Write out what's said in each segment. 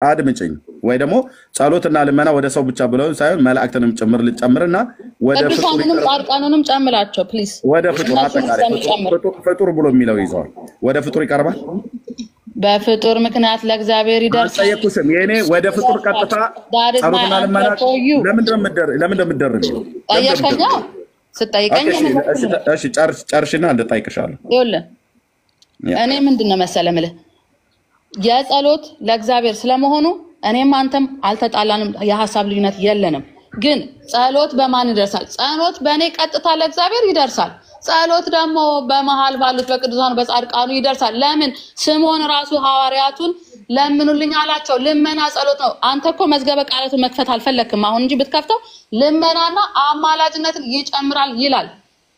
አድምጪኝ ወይ ደግሞ ጸሎትና ልመና ወደ ሰው ብቻ ብለው ሳይሆን መላእክትንም ጭምር ልጨምርና ወደ ቅዱሳንንም ጻድቃንንም ጨምላቸው ፕሊዝ ወደ ፍጡር አጠቃላይ ፍጡር ብሎ የሚለው ይዘዋል ወደ ፍጡር ይቀርባል በፍጡር ምክንያት ለእግዚአብሔር ይደርሳል አልጠየኩሽም የኔ ወደ ፍጡር ቀጥታ ጸሎትና ልመና ለምን እንደምትደርቢው ጠየቀኛ ስጠይቀኝ እሺ ጨርሽና እንድጠይቅሻለሁ ይኸውልህ እኔ ምንድነው መሰለህ ማለት የጸሎት ለእግዚአብሔር ስለመሆኑ እኔም አንተም አልተጣላንም የሐሳብ ልዩነት የለንም ግን ጸሎት በማን ይደርሳል ጸሎት በእኔ ቀጥታ ለእግዚአብሔር ይደርሳል ጸሎት ደግሞ በመሃል ባሉት በቅዱሳኑ በጻድቃኑ ይደርሳል ለምን ስምዖን ራሱ ሐዋርያቱን ለምኑልኝ አላቸው ልመና ጸሎት ነው አንተ እኮ መዝገበ ቃላቱን መክፈት አልፈለክም አሁን እንጂ ብትከፍተው ልመናና አማላጅነትን ይጨምራል ይላል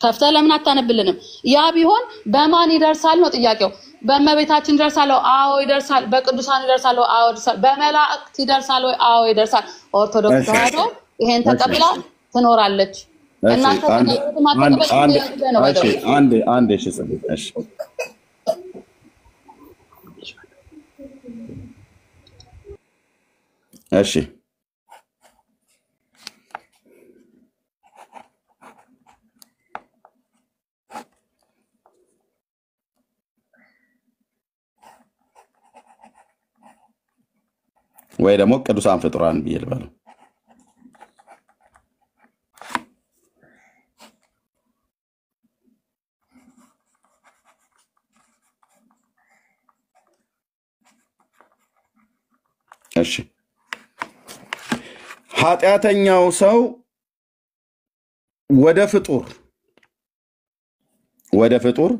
ከፍተህ ለምን አታነብልንም ያ ቢሆን በማን ይደርሳል ነው ጥያቄው በመቤታችን ይደርሳል አዎ ይደርሳል በቅዱሳን ይደርሳል አዎ ይደርሳል በመላእክት ይደርሳል አዎ ይደርሳል ኦርቶዶክስ ተዋህዶ ይሄን ተቀብላ ትኖራለች እናንተ አንድ እሺ ጽድቅ እሺ እሺ ወይ ደግሞ ቅዱሳን ፍጡራን ቢልበል እሺ ኃጢአተኛው ሰው ወደ ፍጡር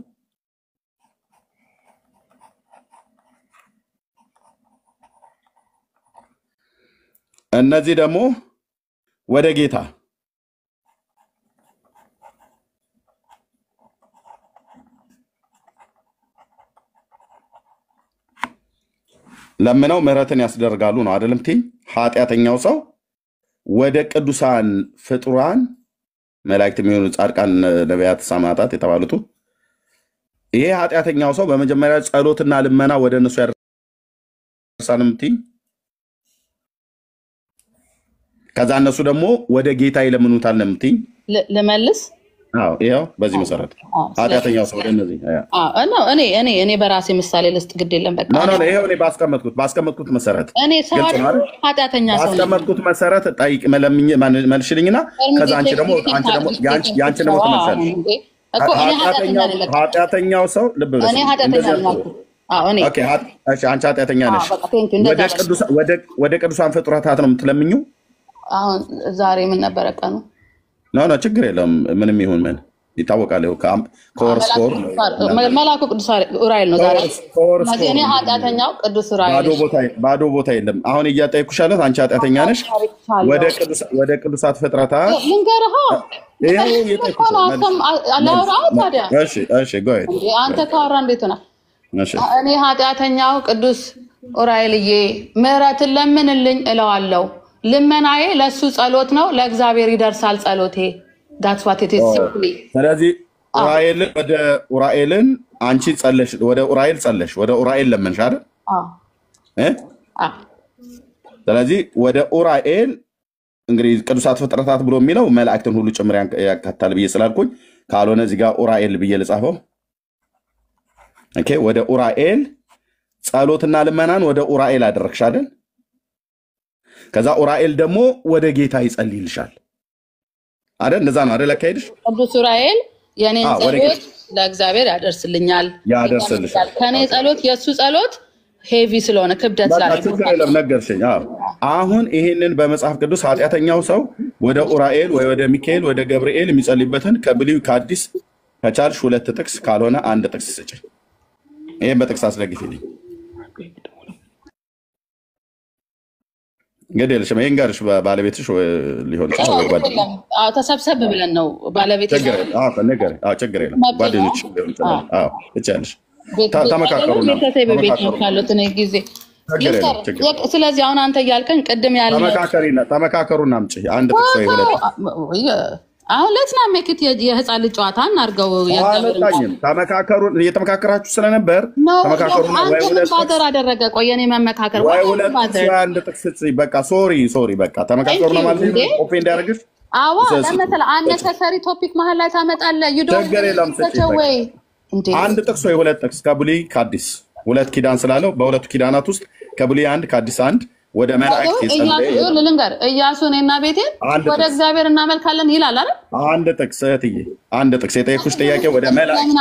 እነዚህ ደግሞ ወደ ጌታ ለምነው ምህረትን ያስደርጋሉ ነው አይደለም ቲ ኃጢአተኛው ሰው ወደ ቅዱሳን ፍጡራን መላእክት የሚሆኑ ጻድቃን ነቢያት ሰማዕታት የተባሉት ይሄ ኃጢአተኛው ሰው በመጀመሪያ ጸሎትና ልመና ወደ እነሱ ያደርሳልም ቲ ከዛ እነሱ ደግሞ ወደ ጌታ ይለምኑታል ነምቲ ለመልስ አዎ ይሄው በዚህ መሰረት ኃጢአተኛው ሰው እንደዚህ ነው እኔ በራሴ ምሳሌ ልስጥ ግድ የለም በቃ ነው ይሄው እኔ ባስቀመጥኩት መሰረት እኔ ሰው ኃጢአተኛ ሰው ባስቀመጥኩት መሰረት ጠይቅ መለምኝ መልሽልኝና ከዛ አንቺ ደግሞ ያንቺ ደግሞ ተመሰለሽ እኮ እኔ ኃጢአተኛው ሰው ልብ በለሽ እኔ ኃጢአተኛ ነኝ እኔ ኦኬ እሺ አንቺ ኃጢአተኛ ነሽ ወደ ቅዱሳን ፍጡራታት ነው የምትለምኙ አሁን ዛሬ ምን ነበር ቀኑ ነው ችግር የለም ምንም ይሁን ምን ይታወቃል ኮርስ መላኩ ቅዱስ ኡራኤል ነው ዛሬ ማገኔ ኃጢአተኛው ቅዱስ ኡራኤል ባዶ ቦታ የለም አሁን እያጠይኩሻለሁ አንቺ ኃጢአተኛ ነሽ ወደ ቅዱሳት ፍጥረታት ልንገርህ እሺ ጎይ አንተ ካወራ እንዴት ነው እኔ ኃጢአተኛው ቅዱስ ኡራኤልዬ ምህረትን ለምንልኝ እለዋለሁ ልመናዬ ለሱ ጸሎት ነው ለእግዚአብሔር ይደርሳል ጸሎቴ that's what it is simply ስለዚህ ኡራኤልን አንቺ ጸለሽ ወደ ኡራኤል ለምንሽ አይደል ስለዚህ ወደ ኡራኤል እንግዲህ ቅዱሳት ፍጥረታት ብሎ የሚለው መላእክትን ሁሉ ጭምር ያካታል ብዬ ስላልኩኝ ካልሆነ እዚህ ጋር ኡራኤል ብዬ ልጻፈው ኦኬ ወደ ኡራኤል ጸሎትና ልመናን ወደ ኡራኤል አደረግሽ አይደል ከዛ ኡራኤል ደግሞ ወደ ጌታ ይጸልይልሻል አይደል እንደዛ ነው አይደል አካይድሽ ቅዱስ ኡራኤል የኔን ጸሎት ለእግዚአብሔር ያደርስልኛል ከኔ ጸሎት የሱ ጸሎት ሄቪ ስለሆነ ክብደት ስላለው ነገርሽኝ አሁን ይሄንን በመጽሐፍ ቅዱስ ኃጢአተኛው ሰው ወደ ኡራኤል ወይ ወደ ሚካኤል ወደ ገብርኤል የሚጸልይበትን ከብሉይ ከአዲስ ከቻልሽ ሁለት ጥቅስ ካልሆነ አንድ ጥቅስ ስጪኝ ይሄን በጥቅስ አስደግፊልኝ እንግዲህ ለሽ ማይንጋርሽ ባለቤትሽ ሊሆን ይችላል ጓደኛ ተሰብሰብ ብለን ነው ባለቤትሽ ነገር ችግር የለም ጓደኞች ሊሆን ይችላል እቻለሽ ተመካከሩና ስለዚህ አሁን አንተ ያልከን ቅድም ያለ ተመካከሩና አምጪ አንድ ጥቅስ ወይ ሁለት አሁን ለትና ሜክት የህፃን ልጅ ጨዋታ እናርገው። አልወጣኝም። ተመካከሩ እየተመካከራችሁ ስለነበር ተመካከሩና ወይ ሁለት ባደር አደረገ። ቆየኔ መመካከር ወይ ሁለት አንድ ጥቅስ በቃ ሶሪ በቃ ተመካከሩ ነው ማለት ነው። ኦፔ እንዲያደርግሽ አዋ ለምሳሌ አነሰሰሪ ቶፒክ መሀል ላይ ታመጣለህ። ወይ እንዴ አንድ ጥቅስ ወይ ሁለት ጥቅስ ከብሉይ ከአዲስ ሁለት ኪዳን ስላለው በሁለቱ ኪዳናት ውስጥ ከብሉይ አንድ ከአዲስ አንድ ወደ መላእክት ይጸልይ ልንገር ኢያሱ እኔና ቤቴን ወደ እግዚአብሔር እናመልካለን ይላል አይደል? አንድ ጥቅስ እህትዬ አንድ ጥቅስ የጠየኩሽ ጥያቄ ወደ መላእክት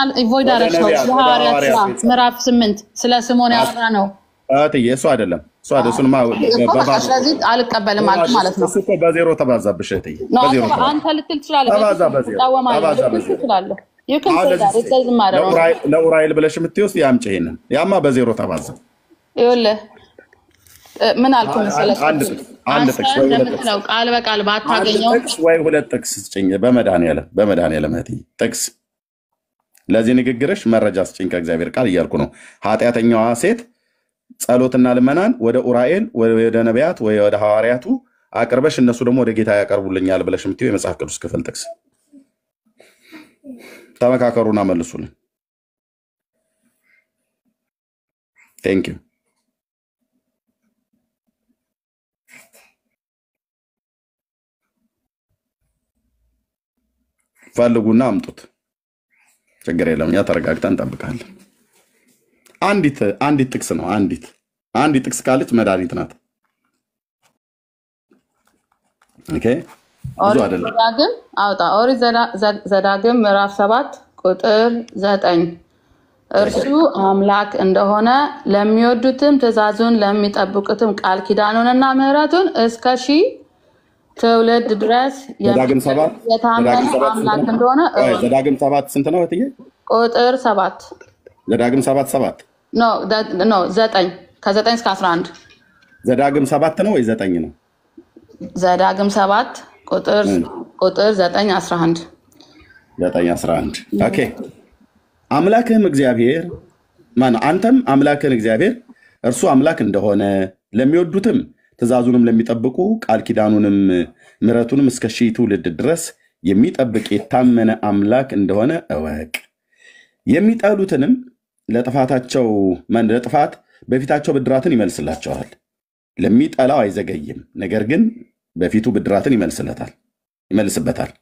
ምዕራፍ 8 ስለ ስምዖን ያወራ ነው እህትዬ። እሱ አይደለም እሱንማ ስለዚህ አልቀበልም ማለት ነው። እሱ እኮ በዜሮ ተባዛብሽ እህትዬ። በዜሮ አንተ ልትል ትችላለህ። ተባዛ በዜሮ ትችላለህ። ለኡራኤል ብለሽ የምትወስድ ያምጪ ይሄንን ያማ በዜሮ ተባዛ። ይኸውልህ ምን አልኩ መሰለህ? አንድ ጥቅስ ወይ ሁለት ጥቅስ ቃል በቃል ባታገኘው ወይ ሁለት ጥቅስ ስጭኝ። በመድኃኒዓለም እህትዬ ጥቅስ ለዚህ ንግግርሽ መረጃ ስጭኝ ከእግዚአብሔር ቃል እያልኩ ነው። ኃጢአተኛዋ ሴት ጸሎትና ልመናን ወደ ኡራኤል ወደ ነቢያት ወይ ወደ ሐዋርያቱ አቅርበሽ እነሱ ደግሞ ወደ ጌታ ያቀርቡልኛል ብለሽ የምትይው የመጽሐፍ ቅዱስ ክፍል ጥቅስ ተመካከሩና መልሱልን። ቴንክ ዩ ፈልጉና አምጡት። ችግር የለም እኛ ተረጋግተን እንጠብቃለን። አንዲት ጥቅስ ነው። አንዲት ጥቅስ ካለች መድኃኒት ናት። ኦኬ ብዙ አይደለም። ዘዳግም አውጣ ኦሪት ዘዳግም ምዕራፍ 7 ቁጥር 9 እርሱ አምላክ እንደሆነ ለሚወዱትም ትእዛዙን ለሚጠብቁትም ቃል ኪዳኑንና ምሕረቱን እስከ ሺህ ትውልድ ድረስ የታመነ አምላክ እንደሆነ ዘዳግም 7 ስንት ነው እህትዬ? ቁጥር 7 ዘዳግም 7 ኖ 9 ከ9 እስከ 11 ዘዳግም 7 ነው ወይ 9 ነው? ዘዳግም 7 ቁጥር 9 11 ኦኬ አምላክህም እግዚአብሔር አንተም አምላክህን እግዚአብሔር እርሱ አምላክ እንደሆነ ለሚወዱትም ትእዛዙንም ለሚጠብቁ ቃል ኪዳኑንም ምሕረቱንም እስከ ሺህ ትውልድ ድረስ የሚጠብቅ የታመነ አምላክ እንደሆነ እወቅ። የሚጠሉትንም ለጥፋት በፊታቸው ብድራትን ይመልስላቸዋል። ለሚጠላው አይዘገይም፣ ነገር ግን በፊቱ ብድራትን ይመልስበታል።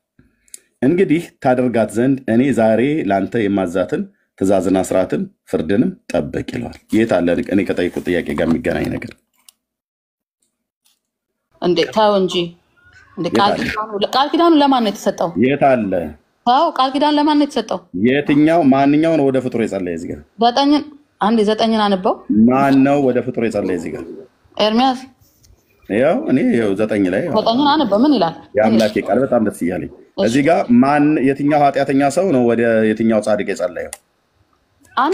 እንግዲህ ታደርጋት ዘንድ እኔ ዛሬ ላንተ የማዛትን ትእዛዝና ስርዓትን ፍርድንም ጠብቅ ይለዋል። የት አለ እኔ ከጠየቁት ጥያቄ ጋር የሚገናኝ ነገር? እንዴ ታው እንጂ ቃል ኪዳኑ ለማን ነው የተሰጠው? የት አለ? ታው ቃል ኪዳኑ ለማን ነው የተሰጠው? የትኛው ማንኛው ነው ወደ ፍጡር የጸለየ? እዚህ ጋር ዘጠኝን አንበው። ማን ነው ወደ ፍጡር የጸለየ? እዚህ ጋር ኤርሚያስ ያው እኔ ያው 9 ላይ ዘጠኝን አንበው ምን ይላል? የአምላኬ ቃል በጣም ደስ ይያለኝ። እዚህ ጋር የትኛው ኃጢአተኛ ሰው ነው ወደ የትኛው ጻድቅ የጸለየው?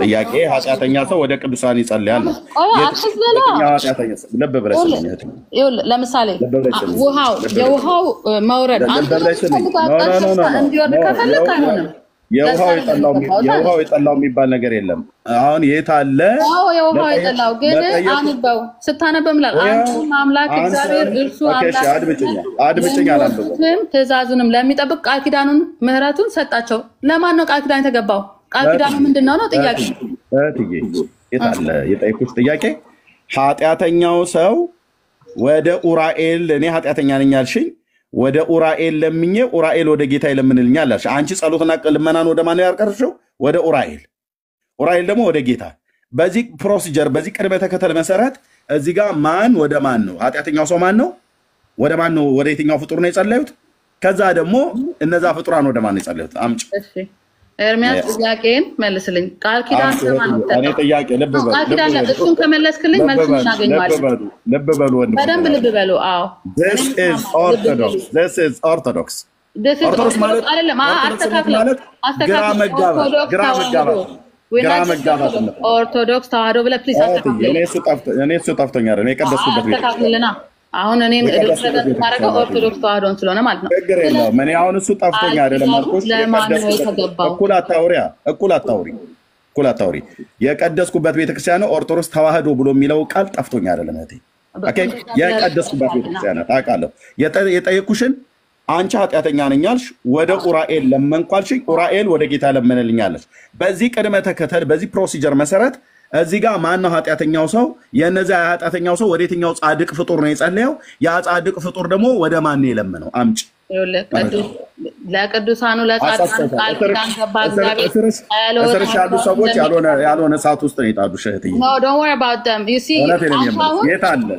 ጥያቄ ኃጢአተኛ ሰው ወደ ቅዱሳን ይጸልያል ነው። ልብ ብለሽ ለምሳሌ የውሃው መውረድ የውሃው የጠላው የሚባል ነገር የለም። አሁን የት አለ? የውሃው የጠላው ግን አንበው ስታነበው ምላል አምላክ እግዚአብሔር እርሱ አድምጭኝ አላልኩም። ትእዛዙንም ለሚጠብቅ ቃል ኪዳኑን ምሕረቱን ሰጣቸው። ለማን ነው ቃል ኪዳን የተገባው? ቃል ኪዳኑ ምንድነው ነው ጥያቄ? የት አለ የጠየኩሽ ጥያቄ? ኃጢአተኛው ሰው ወደ ኡራኤል እኔ ኃጢአተኛ ነኝ አልሽኝ፣ ወደ ኡራኤል ለምኜ ኡራኤል ወደ ጌታ ይለምንልኛል አልሽ። አንቺ ጸሎትና ልመናን ወደ ማን ያቀርሽው? ወደ ኡራኤል። ኡራኤል ደግሞ ወደ ጌታ። በዚህ ፕሮሲጀር በዚህ ቅድመ ተከተል መሰረት እዚህ ጋር ማን ወደ ማን ነው? ኃጢአተኛው ሰው ማን ነው? ወደ ማን ነው? ወደ የትኛው ፍጡር ነው የጸለዩት? ከዛ ደግሞ እነዛ ፍጡራን ወደ ማን ነው የጸለዩት? አምጪ ኤርሚያስ ጥያቄን መልስልኝ። ቃል ኪዳን ለማን ነው? እኔ ጥያቄ ልብ በሉ። ቃል ኪዳን እሱን ከመለስክልኝ መልሱን እናገኘዋለን። ልብ በሉ ወንድም፣ በደንብ ልብ በሉ። አዎ this is orthodox ኦርቶዶክስ ማለት አይደለም። ግራ መጋባት ነው። ኦርቶዶክስ ተዋህዶ ብለህ ፕሊዝ አስተካክል። እኔ እሱ ጠፍቶኝ አይደል? የቀደስኩበት ቤት አስተካክልና አሁን እኔን ማረገው ኦርቶዶክስ ተዋህዶን ስለሆነ ማለት ነው። ችግር የለውም። እኔ አሁን እሱ ጠፍቶኝ አይደለም አልኩሽ። እኩል አታውሪ። የቀደስኩበት ቤተክርስቲያን ኦርቶዶክስ ተዋህዶ ብሎ የሚለው ቃል ጠፍቶኝ አይደለም እህቴ። ኦኬ የቀደስኩበት ቤተክርስቲያን ታውቃለሁ። የጠየኩሽን አንቺ ኃጢአተኛ ነኝ አልሽ፣ ወደ ኡራኤል ለመንኳልሽ፣ ኡራኤል ወደ ጌታ ለመነልኛለሽ። በዚህ ቅድመ ተከተል በዚህ ፕሮሲጀር መሰረት እዚህ ጋር ማነው ኃጢአተኛው ሰው? የነዚያ ኃጢአተኛው ሰው ወደ የትኛው ጻድቅ ፍጡር ነው የጸለየው? ያ ጻድቅ ፍጡር ደግሞ ወደ ማን ነው የለመነው? አምጪ። ለቅዱሳኑ ለጻድቃን ቃል ኪዳን ገባ እግዚአብሔር። እስርሽ ያሉ ሰዎች ያልሆነ ሰዓት ውስጥ ነው የጣዱሽ እህትዬ። No, don't worry about them. You see,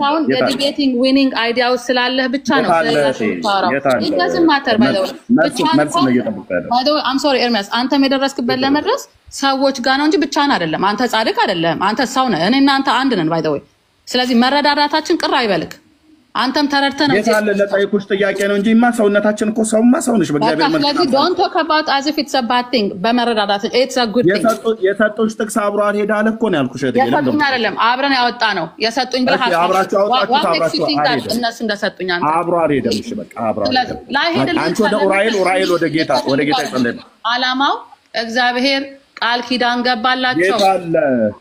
አሁን የዲቤቲንግ ዊኒንግ አይዲያው ስላለህ ብቻ ነው It doesn't matter by the way. I'm sorry ኤርሚያስ፣ አንተም የደረስክበት ለመድረስ ሰዎች ጋር ነው እንጂ ብቻህን አይደለም። አንተ ጻድቅ አይደለም፣ አንተ ሰው ነህ። እኔና አንተ አንድ ነን by the way። ስለዚህ መረዳዳታችን ቅር አይበልክ። አንተም ተረድተህ ነው የታለ ለጠይቁሽ ጥያቄ ነው እንጂማ ሰውነታችን እኮ ሰውማ ሰው ነሽ በእግዚአብሔር መልክ። ስለዚህ don't talk about as if it's a bad thing። በመረዳዳት it's a good thing። የሰጡሽ ጥቅስ አብሮ አልሄዳ አለ እኮ ነው ያልኩሽ። የሰጡኝ አይደለም አብረን ያወጣ ነው የሰጡኝ ብለህ አብራችሁ አወጣችሁ እነሱ እንደሰጡኝ አንተ አብሮ አልሄደም። እሺ በቃ አብሮ አንቺ ወደ ኡራኤል ወደ ጌታ ይጸልይ። አላማው እግዚአብሔር ቃል ኪዳን ገባላቸው።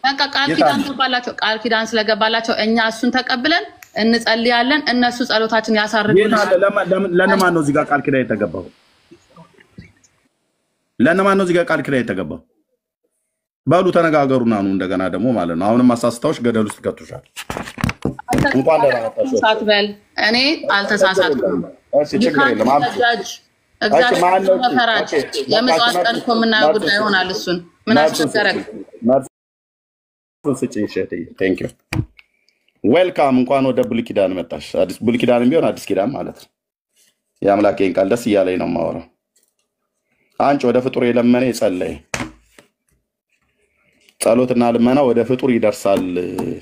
በቃ ቃል ኪዳን ገባላቸው። ቃል ኪዳን ስለገባላቸው እኛ እሱን ተቀብለን እንጸልያለን። እነሱ ጸሎታችን ያሳርጉልናል። ለነማን ነው እዚህ ጋር ቃል ኪዳን የተገባው? ለነማን ነው እዚህ ጋር ቃል ኪዳን የተገባው? ባሉ ተነጋገሩና ነው እንደገና ደግሞ ማለት ነው። አሁንም አሳስታውሽ ገደል ውስጥ ከተሻል እንኳን ለራሳችሁ ሳትበል እኔ አልተሳሳትኩም። እሺ ችግር የለም። እግዚአብሔር ተፈራጅ የምጽዋት ቀን እኮ የምናየው ጉዳይ ይሆናል። እሱን ምን አስቸገረን? ቴንክ ዩ ዌልካም። እንኳን ወደ ብሉይ ኪዳን መጣሽ። አዲስ ብሉይ ኪዳንም ቢሆን አዲስ ኪዳን ማለት ነው። የአምላኬን ቃል ደስ እያለኝ ነው የማወራው። አንቺ ወደ ፍጡር የለመነ የጸለየ ጸሎትና ልመና ወደ ፍጡር ይደርሳል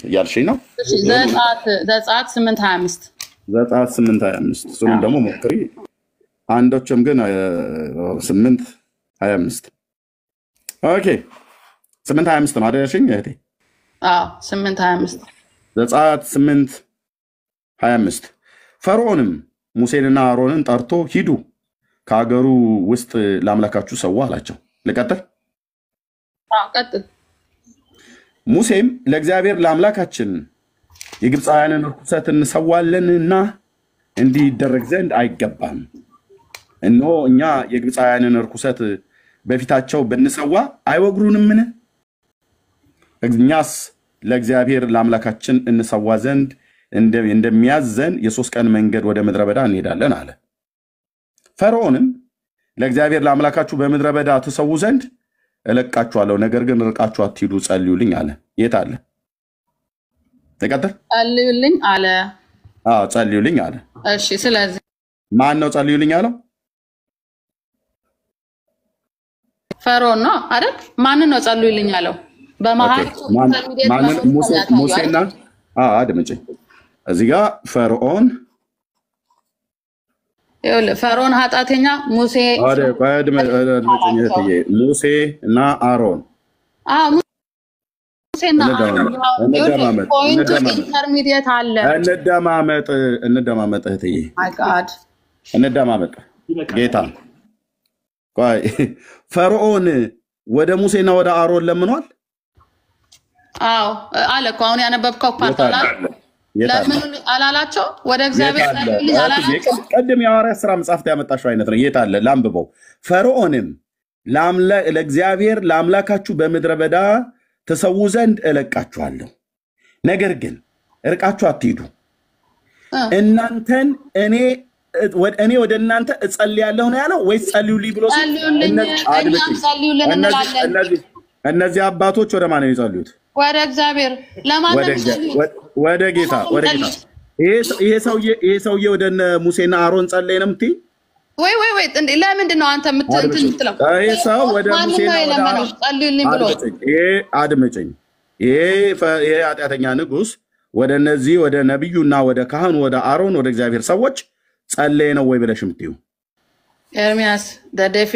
እያልሽኝ ነው። ዘጸአት 8:25 ዘጸአት 8:25 እሱንም ደግሞ ሞክሪ። አንዶችም ግን 8:25 ኦኬ 8:25 ነው አይደልሽኝ እህቴ? አዎ 8:25 ዘጸአት 8:25 ፈርዖንም ሙሴንና አሮንን ጠርቶ ሂዱ ከሀገሩ ውስጥ ለአምላካችሁ ሰዋ አላቸው። ልቀጥል? ቀጥል። ሙሴም ለእግዚአብሔር ለአምላካችን የግብፃውያንን ርኩሰት እንሰዋለንና እንዲህ ይደረግ ዘንድ አይገባም። እነሆ እኛ የግብፃውያንን ርኩሰት በፊታቸው ብንሰዋ አይወግሩንምን? እኛስ ለእግዚአብሔር ለአምላካችን እንሰዋ ዘንድ እንደሚያዘን የ3 ቀን መንገድ ወደ ምድረ በዳ እንሄዳለን አለ። ፈርዖንም ለእግዚአብሔር ለአምላካችሁ በምድረ በዳ ትሰዉ ዘንድ እለቃችኋለሁ፣ ነገር ግን ርቃችሁ አትሂዱ፣ ጸልዩልኝ አለ። የት አለ? ተቀጥል። ጸልዩልኝ አለ። ጸልዩልኝ አለ። እሺ፣ ስለዚህ ማን ነው ጸልዩልኝ አለው? ፈርዖን ነው አይደል? ማን ነው ጸልዩልኝ አለው? በመሃል ሙሴና አድምጪኝ። እዚህ ጋር ፈርዖን ፈርዖን ኃጢአተኛ ሙሴ ሙሴ እና አሮን ሙሴና ፖይንቱ ኢንተርሚዲየት አለ። እንደማመጥ እህትዬ እንደማመጥ ጌታ ቆይ ፈርዖን ወደ ሙሴና ወደ አሮን ለምኗል። አዎ አለ እኮ አሁን ያነበብከው ፓርት ለምን አላላቸው? ወደ እግዚአብሔር ልጅ አላላቸው? ቀደም የሐዋርያት ሥራ መጽሐፍት ያመጣሽው አይነት ነው። የት አለ? ላንብበው። ፈርዖንም ለእግዚአብሔር ለአምላካችሁ በምድረ በዳ ተሰዉ ዘንድ እለቃችኋለሁ፣ ነገር ግን እርቃችሁ አትሂዱ። እናንተን እኔ ወደ እናንተ እጸልያለሁ ነው ያለው ወይስ ጸልዩልኝ ብሎ? እነዚህ አባቶች ወደ ማን ነው የጸልዩት? ወደ እግዚአብሔር። ለማን? ወደ ጌታ። ይሄ ሰውዬ ወደ ሙሴና አሮን ጸለየ ነው የምትይ? ወይ እንዴ ለምንድን ነው አንተ የምትለው? ይሄ ሰው ወደ ሙሴና አሮን ጸልዩልኝ ብሎ አድምጪኝ። ይሄ ኃጢአተኛ ንጉሥ ወደ እነዚህ ወደ ነቢዩና ወደ ካህኑ ወደ አሮን ወደ እግዚአብሔር ሰዎች ጸለየ ነው ወይ ብለሽ የምትይው? ኤርሚያስ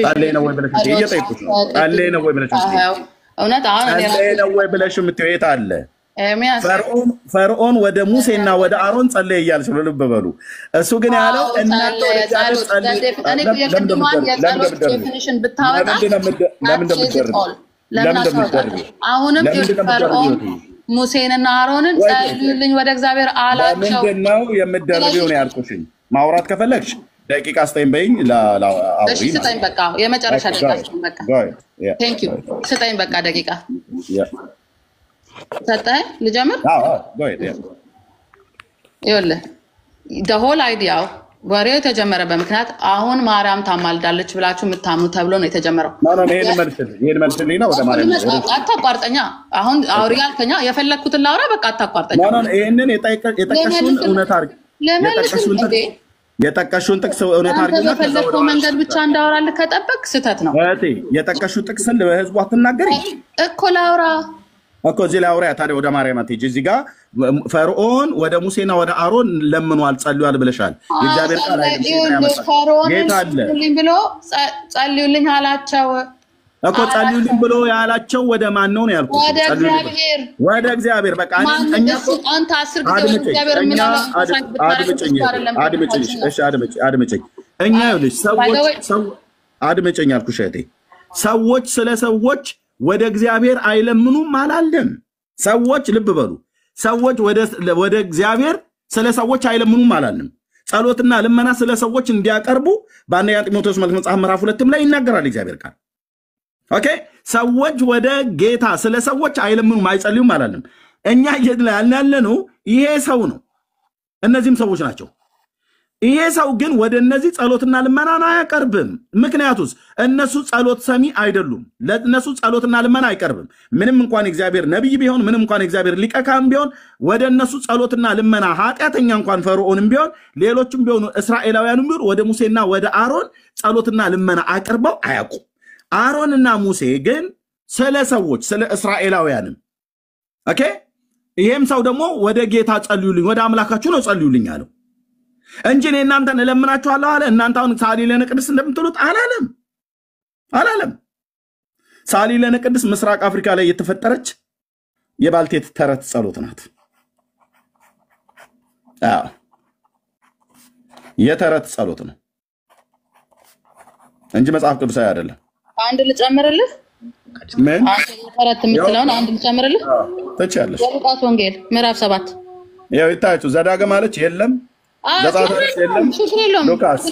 ጸለየ ነው ወይ ብለሽ የምትይው? እየጠየኩሽ ነው። ጸለየ ነው ወይ ብለሽ የምትይው? እውነት አሁን ጸለየ ነው ወይ ብለሽ የምትይው? የት አለ? ፈርዖን ወደ ሙሴና ወደ አሮን ጸለየ እያልሽ ነው። ልብ በሉ። እሱ ግን ያለው እናንተ ወደ እግዚአብሔር ጸልዩ። አሁንም ፈርዖን ሙሴንና አሮንን ጸልዩልኝ ወደ እግዚአብሔር አላቸው። ምንድን ነው የምትደርቢው ነው ያልኩሽኝ። ማውራት ከፈለግሽ ደቂቃ ስጠኝ በይኝ እሺ ስጠኝ በቃ የመጨረሻ ደቂቃችን በቃ ቴንክ ዩ ስጠኝ በቃ ደቂቃ ሰጠኝ ልጀምር ይኸውልህ the whole idea ወሬው የተጀመረ በምክንያት አሁን ማርያም ታማልዳለች ብላችሁ የምታምኑ ተብሎ ነው የተጀመረው ይሄን መልስልኝ ነው ወደ ማርያም አታቋርጠኛ አሁን አውሪ ያልከኛ የፈለኩትን ላውራ በቃ አታቋርጠኛ ይሄንን የጠቀሽውን እውነት አድርግ የጠቀሽውን ጥቅስ እውነት አድርግና በፈለከው መንገድ ብቻ እንዳወራልህ ከጠበቅ ስህተት ነው የጠቀሽው ጥቅስን ለህዝቡ አትናገሪ እኮ ላውራ እኮ እዚህ ላይ አውሪያ ታዲያ ወደ ማርያም አትሄጂ እዚህ ጋር ፈርዖን ወደ ሙሴና ወደ አሮን ለምኗል ጸልዩአል ብለሻል የእግዚአብሔር ቃል አይደለም ፈርዖን ብሎ ጸልዩልኝ አላቸው እኮ ጸልዩልኝ ብሎ ያላቸው ወደ ማን ነው ያልኩት ወደ እግዚአብሔር በቃ እኛ አንተ 10 ጊዜ ወደ እግዚአብሔር አድምጪኝ እኛ ይኸውልሽ አድምጪኝ አልኩሽ እህቴ ሰዎች ስለ ሰዎች ወደ እግዚአብሔር አይለምኑም አላለም ሰዎች ልብ በሉ ሰዎች ወደ እግዚአብሔር ስለ ሰዎች አይለምኑም አላለም ጸሎትና ልመና ስለ ሰዎች እንዲያቀርቡ በአንደኛ ጢሞቴዎስ መጽሐፍ ምዕራፍ 2 ላይ ይናገራል እግዚአብሔር ቃል ኦኬ ሰዎች ወደ ጌታ ስለ ሰዎች አይለምኑም አይጸልዩም አላለም እኛ ያለነው ይሄ ሰው ነው እነዚህም ሰዎች ናቸው ይሄ ሰው ግን ወደ እነዚህ ጸሎትና ልመና አያቀርብም ምክንያቱስ እነሱ ጸሎት ሰሚ አይደሉም ለነሱ ጸሎትና ልመና አይቀርብም ምንም እንኳን እግዚአብሔር ነብይ ቢሆን ምንም እንኳን እግዚአብሔር ሊቀ ካህን ቢሆን ወደ እነሱ ጸሎትና ልመና ኃጢአተኛ እንኳን ፈርዖንም ቢሆን ሌሎችም ቢሆኑ እስራኤላውያንም ቢሆን ወደ ሙሴና ወደ አሮን ጸሎትና ልመና አቅርበው አያውቁም አሮንና ሙሴ ግን ስለ ሰዎች ስለ እስራኤላውያንም ኦኬ ይሄም ሰው ደግሞ ወደ ጌታ ጸልዩልኝ ወደ አምላካችሁ ነው ጸልዩልኝ አለው እንጂ እናንተን እለምናችኋለሁ አለ እናንተ አሁን ሳሊ ለነ ቅድስ እንደምትሉት አላለም ሳሊ ለነ ቅድስ ምስራቅ አፍሪካ ላይ የተፈጠረች የባልቴት ተረት ጸሎት ናት የተረት ጸሎት ነው እንጂ መጽሐፍ ቅዱሳዊ አይደለም አንድ ልጨምርልህ ምን ተረት የምትለውን አንድ ልጨምርልህ ተቻለሽ የሉቃስ ወንጌል ምዕራፍ 7 ያው ይታያችሁ ዘዳግም ማለት የለም ዘጻትም የለም ሉቃስ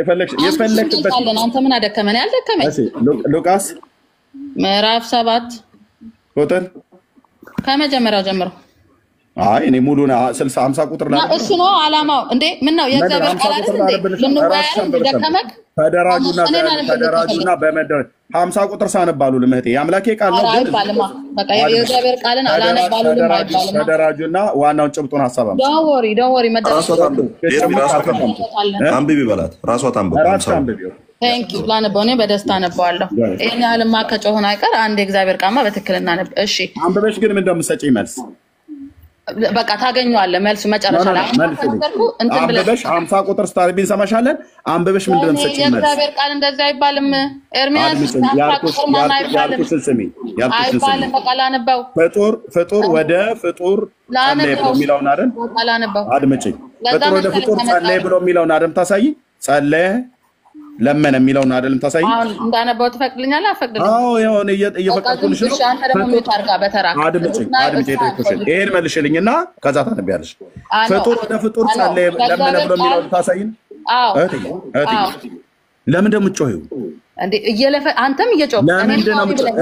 የፈለክበት አንተ ምን አደከመን ያልደከመኝ ሉቃስ ምዕራፍ 7 ቁጥር ከመጀመሪያው ጀምሮ አይ እኔ ሙሉና 60 50 ቁጥር ላይ እሱ ነው አላማው እንዴ ምን ነው የእግዚአብሔር ቃል አይደል ለምን ደከመክ ተደራጁና በመደረ 50 ቁጥር ሳነባሉ ለምህቴ ያምላኬ ቃል ነው ግን በቃ የእግዚአብሔር ቃልን አላነባሉ ለማይባል ተደራጁና ዋናውን ጭብጡን ሐሳባም ዶንት ወሪ አንብቢ በላት ራሷ ታንብብ ቴንክ ዩ ላነበው እኔ በደስታ አነባዋለሁ እኔ ያለማ ከጮሆን አይቀር አንድ የእግዚአብሔር ቃል በትክክልና ነብ እሺ አንብበሽ ግን ምን እንደምትሰጪኝ መልስ በቃ ታገኙዋለህ መልሱ መጨረሻ ላይ አንብበሽ 50 ቁጥር ስታርቢን ሰማሻለን አንብበሽ ምን እንደምትሰጪኝ መልስ የእግዚአብሔር ቃል እንደዛ አይባልም ኤርሚያስ ያልኩሽን ስሚ አይባልም በቃ ላነበው ፍጡር ወደ ፍጡር ጸለየ ብሎ የሚለውን አይደል ላነበው አድምጪኝ ፍጡር ወደ ፍጡር ጸለየ ብሎ የሚለውን አይደል ታሳይ ጸለየ ለምን የሚለውን አይደለም ታሳይ አሁን እንዳነበው ትፈቅድልኛለህ አፈቅድልኝ አዎ ይሁን እየፈቀድኩልሽ ነው አንተ ደግሞ ምታርጋ በተራክ አድምጪኝ ይሄን መልሽልኝና ከዛ ታነቢያለሽ ፍጡር ወደ ፍጡር ጸለየ ለምን ብሎ የሚለውን ታሳይን አዎ ለምን እንደምትጮሂው እንዴ እየለፈ አንተም እየጮህ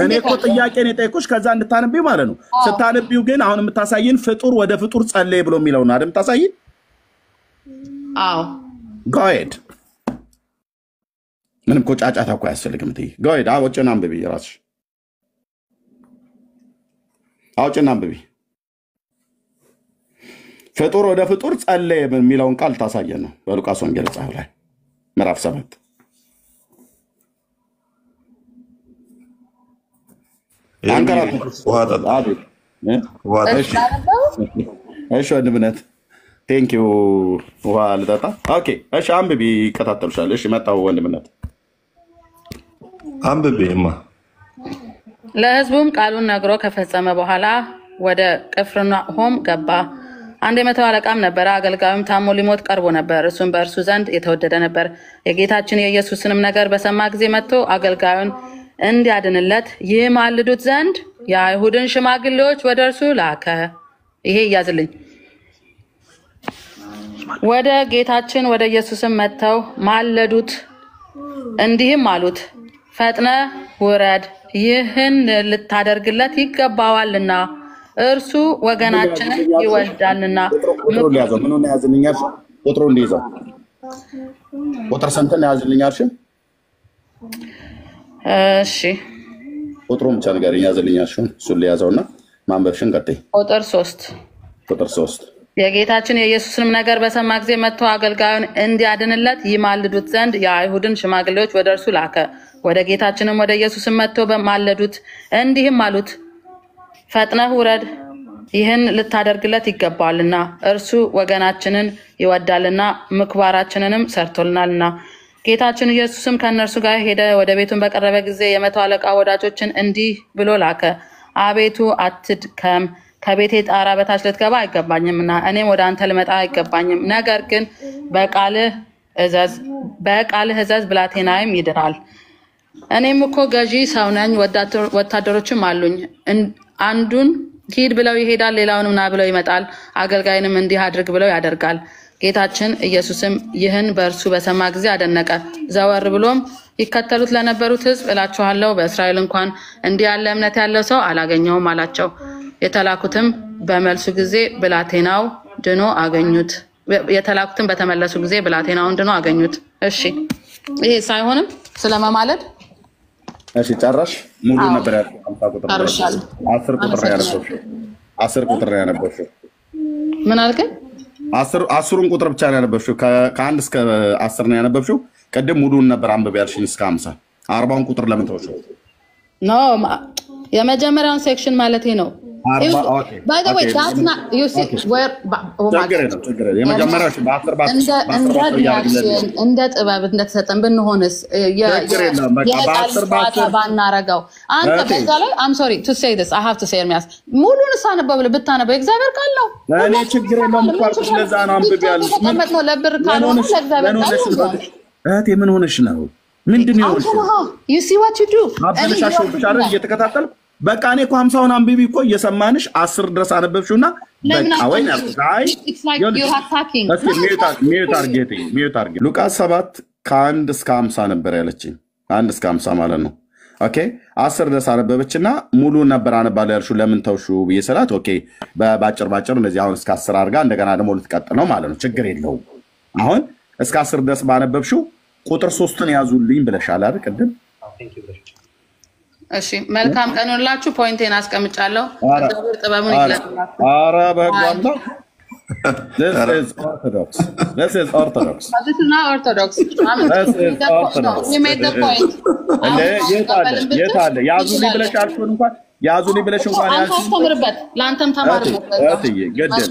እኔ እኮ ጥያቄ ነው የጠየኩሽ ከዛ እንድታነቢው ማለት ነው ስታነቢው ግን አሁን የምታሳይን ፍጡር ወደ ፍጡር ጸለየ ብሎ የሚለውን አይደል ታሳይን አዎ go ahead ምንም እኮ ጫጫታ እኮ አያስፈልግም ትይ go ahead አውጭና አንብቢ ራስሽ አውጭና አንብቢ ፍጡር ወደ ፍጡር ጸለየ የሚለውን ቃል ታሳየን ነው በሉቃስ ወንጌል መጽሐፍ ላይ ምዕራፍ 7 እሺ ወንድምነት ቴንክ ዩ ውሃ ልጠጣ ኦኬ እሺ አንብቢ ይከታተሉሻል እሺ መጣው ወንድምነት አንብቤማ ለሕዝቡም ቃሉን ነግሮ ከፈጸመ በኋላ ወደ ቅፍርናሆም ገባ አንድ የመተው አለቃም ነበር አገልጋዩም ታሞ ሊሞት ቀርቦ ነበር እሱም በእርሱ ዘንድ የተወደደ ነበር የጌታችን የኢየሱስንም ነገር በሰማ ጊዜ መጥቶ አገልጋዩን እንዲያድንለት ይማልዱት ዘንድ የአይሁድን ሽማግሌዎች ወደ እርሱ ላከ ይሄ ያዝልኝ ወደ ጌታችን ወደ ኢየሱስም መጥተው ማለዱት፣ እንዲህም አሉት፣ ፈጥነ ውረድ፣ ይህን ልታደርግለት ይገባዋልና እርሱ ወገናችንን ይወልዳልና። ቁጥሩ ሊያዘው ምን ሆነ ያዝልኛል? ቁጥሩ እንዲይዘው ቁጥር ስንት ነው ያዝልኛል? እሺ ቁጥሩን ብቻ ነገር ያዝልኛል። እሱን ሊያዘውና ማንበብሽን ቀጥይ። ቁጥር 3 የጌታችን የኢየሱስንም ነገር በሰማ ጊዜ መጥቶ አገልጋዩን እንዲያድንለት ይማልዱት ዘንድ የአይሁድን ሽማግሌዎች ወደ እርሱ ላከ። ወደ ጌታችንም ወደ ኢየሱስም መጥቶ በማለዱት፣ እንዲህም አሉት፣ ፈጥነህ ውረድ፣ ይህን ልታደርግለት ይገባዋልና እርሱ ወገናችንን ይወዳልና ምክባራችንንም ሰርቶልናልና። ጌታችን ኢየሱስም ከእነርሱ ጋር ሄደ። ወደ ቤቱን በቀረበ ጊዜ የመቶ አለቃ ወዳጆችን እንዲህ ብሎ ላከ፣ አቤቱ አትድከም፣ ከቤቴ ጣራ በታች ልትገባ አይገባኝምና እኔም ወደ አንተ ልመጣ አይገባኝም። ነገር ግን በቃልህ እዘዝ፣ ብላቴናይም ይድናል። እኔም እኮ ገዢ ሰው ነኝ፣ ወታደሮችም አሉኝ። አንዱን ሂድ ብለው ይሄዳል፣ ሌላውንም ና ብለው ይመጣል፣ አገልጋይንም እንዲህ አድርግ ብለው ያደርጋል። ጌታችን ኢየሱስም ይህን በእርሱ በሰማ ጊዜ አደነቀ። ዘወር ብሎም ይከተሉት ለነበሩት ሕዝብ እላችኋለሁ በእስራኤል እንኳን እንዲህ ያለ እምነት ያለው ሰው አላገኘሁም አላቸው። የተላኩትም በመልሱ ጊዜ ብላቴናው ድኖ አገኙት። የተላኩትም በተመለሱ ጊዜ ብላቴናውን ድኖ አገኙት። እሺ ይሄ ሳይሆንም ስለመማለድ እሺ ጨረሽ? ሙሉ ነበር ያለው 50 ቁጥር ነው። 10 ቁጥር ነው ያነበብሽው። 10 ቁጥር ነው ያነበብሽው። ምን አልከኝ? 10ሩን ቁጥር ብቻ ነው ያነበብሽው። ከ1 እስከ 10 ነው ያነበብሽው። ቀደም ሙሉን ነበር አንብብ ያልሽኝ እስከ 50። 40ውን ቁጥር ለምን ተወሽው? ኖ የመጀመሪያውን ሴክሽን ማለቴ ነው። By the way, that's not, you see, where, እንደ ጥበብ እንደተሰጠን ብንሆንስ ባናረገው አንተ በዛ ላይ I'm sorry to say this, I have to say ኤርሚያስ ሙሉን ሳነበው ብታነበው እግዚአብሔር ቃል ነው። እኔ ችግር የለውም ቋርጥሽ ለዛ ነው አንብብ ያልኩት። ተቀመጥነው ለብር ካልሆነ ለእግዚአብሔር ቃል ነው። እህቴ ምን ሆነሽ ነው? ምንድነው ሆነሽ? You see what you do? አብደሻሽው ብቻ አይደል እየተከታተልኩ በቃ እኔ እኮ 50ውን አንብቢ እኮ እየሰማንሽ 10 ድረስ አነበብሽውና በቃ ወይኔ አይ ሚዩት አርጌ ሉቃስ 7 ከ1 እስከ 50 ነበር ያለችኝ 1 እስከ 50 ማለት ነው። ኦኬ 10 ድረስ አነበበችና ሙሉ ነበር አነባለ ያልሽው ለምን ተውሹ ብየሰላት ኦኬ ባጭር እንደዚህ አሁን እስከ 10 አርጋ እንደገና ደግሞ ልትቀጥል ነው ማለት ነው። ችግር የለውም። አሁን እስከ 10 ድረስ ባነበብሽው ቁጥር 3ን ያዙልኝ ብለሻል አይደል ቅድም? እሺ መልካም ቀኑላችሁ። ፖይንቴን አስቀምጫለሁ። እግዚአብሔር ጥበቡን ይግለጽላችሁ። ኧረ በጋምታ This is orthodox. This is orthodox. This is not orthodox. This is orthodox. You made the point. የታለ ያዙልኝ ብለሽ አልኩን እንኳን ያዙልኝ ብለሽ እንኳን ያልኩ ተምርበት ለአንተም ተማርበት። እትዬ ገደል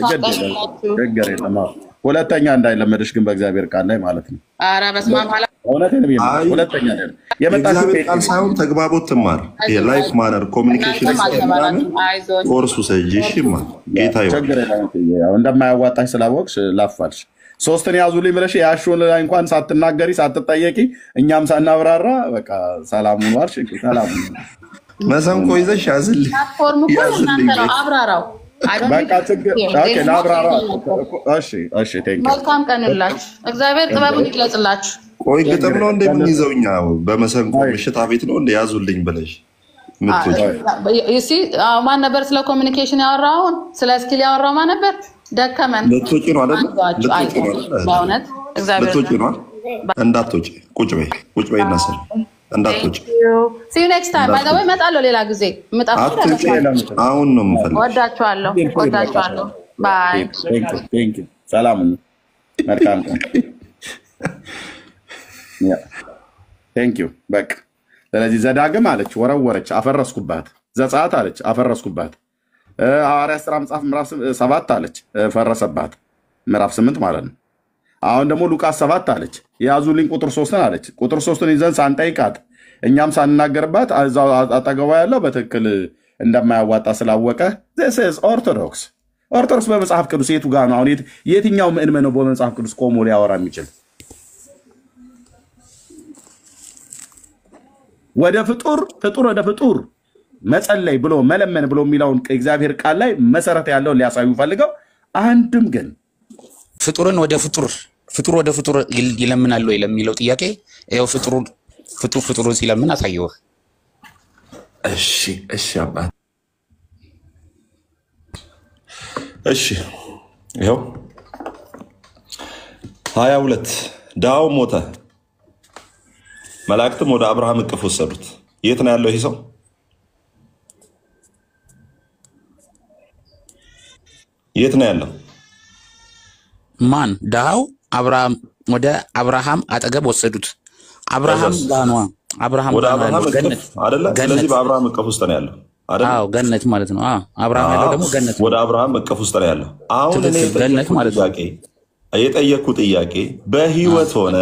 የለም። ሁለተኛ እንዳይለመድሽ ግን በእግዚአብሔር ቃል ላይ ማለት ነው። ኧረ በስመ አብ አላ እውነቴን ነው። ሁለተኛ አይደለም የመጣሽው ቃል ሳይሆን ተግባቦት ትማር። የላይፍ ማነር ኮሚኒኬሽን ኮርሱ ሰጂሽማ ጌታ ይሁን። ችግር የለም። ያው እንደማያዋጣሽ ስላወቅሽ ላፋልሽ። 3ን ያዙልኝ ብለሽ ያሹን ላይ እንኳን ሳትናገሪ ሳትጠየቂ እኛም ሳናብራራ በቃ ሰላሙን ዋልሽ። ሰላሙን መሰንቆ ይዘሽ ያዝልኝ እናንተ ነው አብራራው። በቃ ችግር ኦኬ ላብራራ። እሺ ቴንክ ዩ። መልካም ቀንላችሁ። እግዚአብሔር ጥበቡን ይግለጽላችሁ። ቆይ ግጥም ነው እንደምንይዘውኛ በመሰንቆ ምሽት አቤት ነው እንደ ያዙልኝ ብለሽ ምትጭ እሺ ማን ነበር ስለ ኮሚኒኬሽን ያወራውን? ስለ ስኪል ያወራው ማን ነበር? ደከመን ልትወጪ ነው አይደል? በእውነት እግዚአብሔር ልትወጪ ነው። እንዳትወጪ ቁጭ በይ እናሰል እንዳትወጪ። see you next time. By the way እመጣለሁ ሌላ ጊዜ አሁን ነው የምፈልገው። ወዳችኋለሁ። ባይ ቴንክ ዩ። ሰላም ነው። መልካም ቀን። ቴንክ ዩ። በቃ ስለዚህ ዘዳግም አለች ወረወረች አፈረስኩባት። ዘጸአት አለች አፈረስኩባት። ሐዋርያት ሥራ መጽሐፍ ምዕራፍ 7 አለች ፈረሰባት። ምዕራፍ 8 ማለት ነው። አሁን ደግሞ ሉቃስ 7 አለች ያዙልኝ ቁጥር 3ን አለች። ቁጥር 3ን ይዘን ሳንጠይቃት እኛም ሳንናገርባት እዛው አጠገቧ ያለው በትክክል እንደማያዋጣ ስላወቀ this is orthodox። ኦርቶዶክስ በመጽሐፍ ቅዱስ የቱ ጋር ነው? አሁን የትኛው ምእመን ነው በመጽሐፍ ቅዱስ ቆሞ ሊያወራ የሚችል? ወደ ፍጡር ወደ ፍጡር መጸለይ ብሎ መለመን ብሎ የሚለውን እግዚአብሔር ቃል ላይ መሰረት ያለው ሊያሳዩ ፈልገው አንድም ግን ፍጡርን ወደ ፍጡር ወደ ፍጡር ይለምናል ወይ ለሚለው ጥያቄ ይኸው ፍጡሩን ሲለምን አሳየው። እሺ አባት እሺ ይኸው 22 ዳው ሞተ፣ መላእክትም ወደ አብርሃም እቅፍ ወሰዱት። የት ነው ያለው ይህ ሰው? የት ነው ያለው? ማን? ዳው አብርሃም ወደ አብርሃም አጠገብ ወሰዱት። አብርሃም ጋኗ አብርሃም ወደ አብርሃም እቅፍ አይደለ? ስለዚህ በአብርሃም እቅፍ ውስጥ ነው ያለው አይደል? አዎ ገነት ማለት ነው። አብርሃም ያለው ደግሞ ገነት ወደ አብርሃም እቅፍ ውስጥ ነው ያለው። አሁን እኔ ገነት ማለት ነው። የጠየቅኩ ጥያቄ በህይወት ሆነ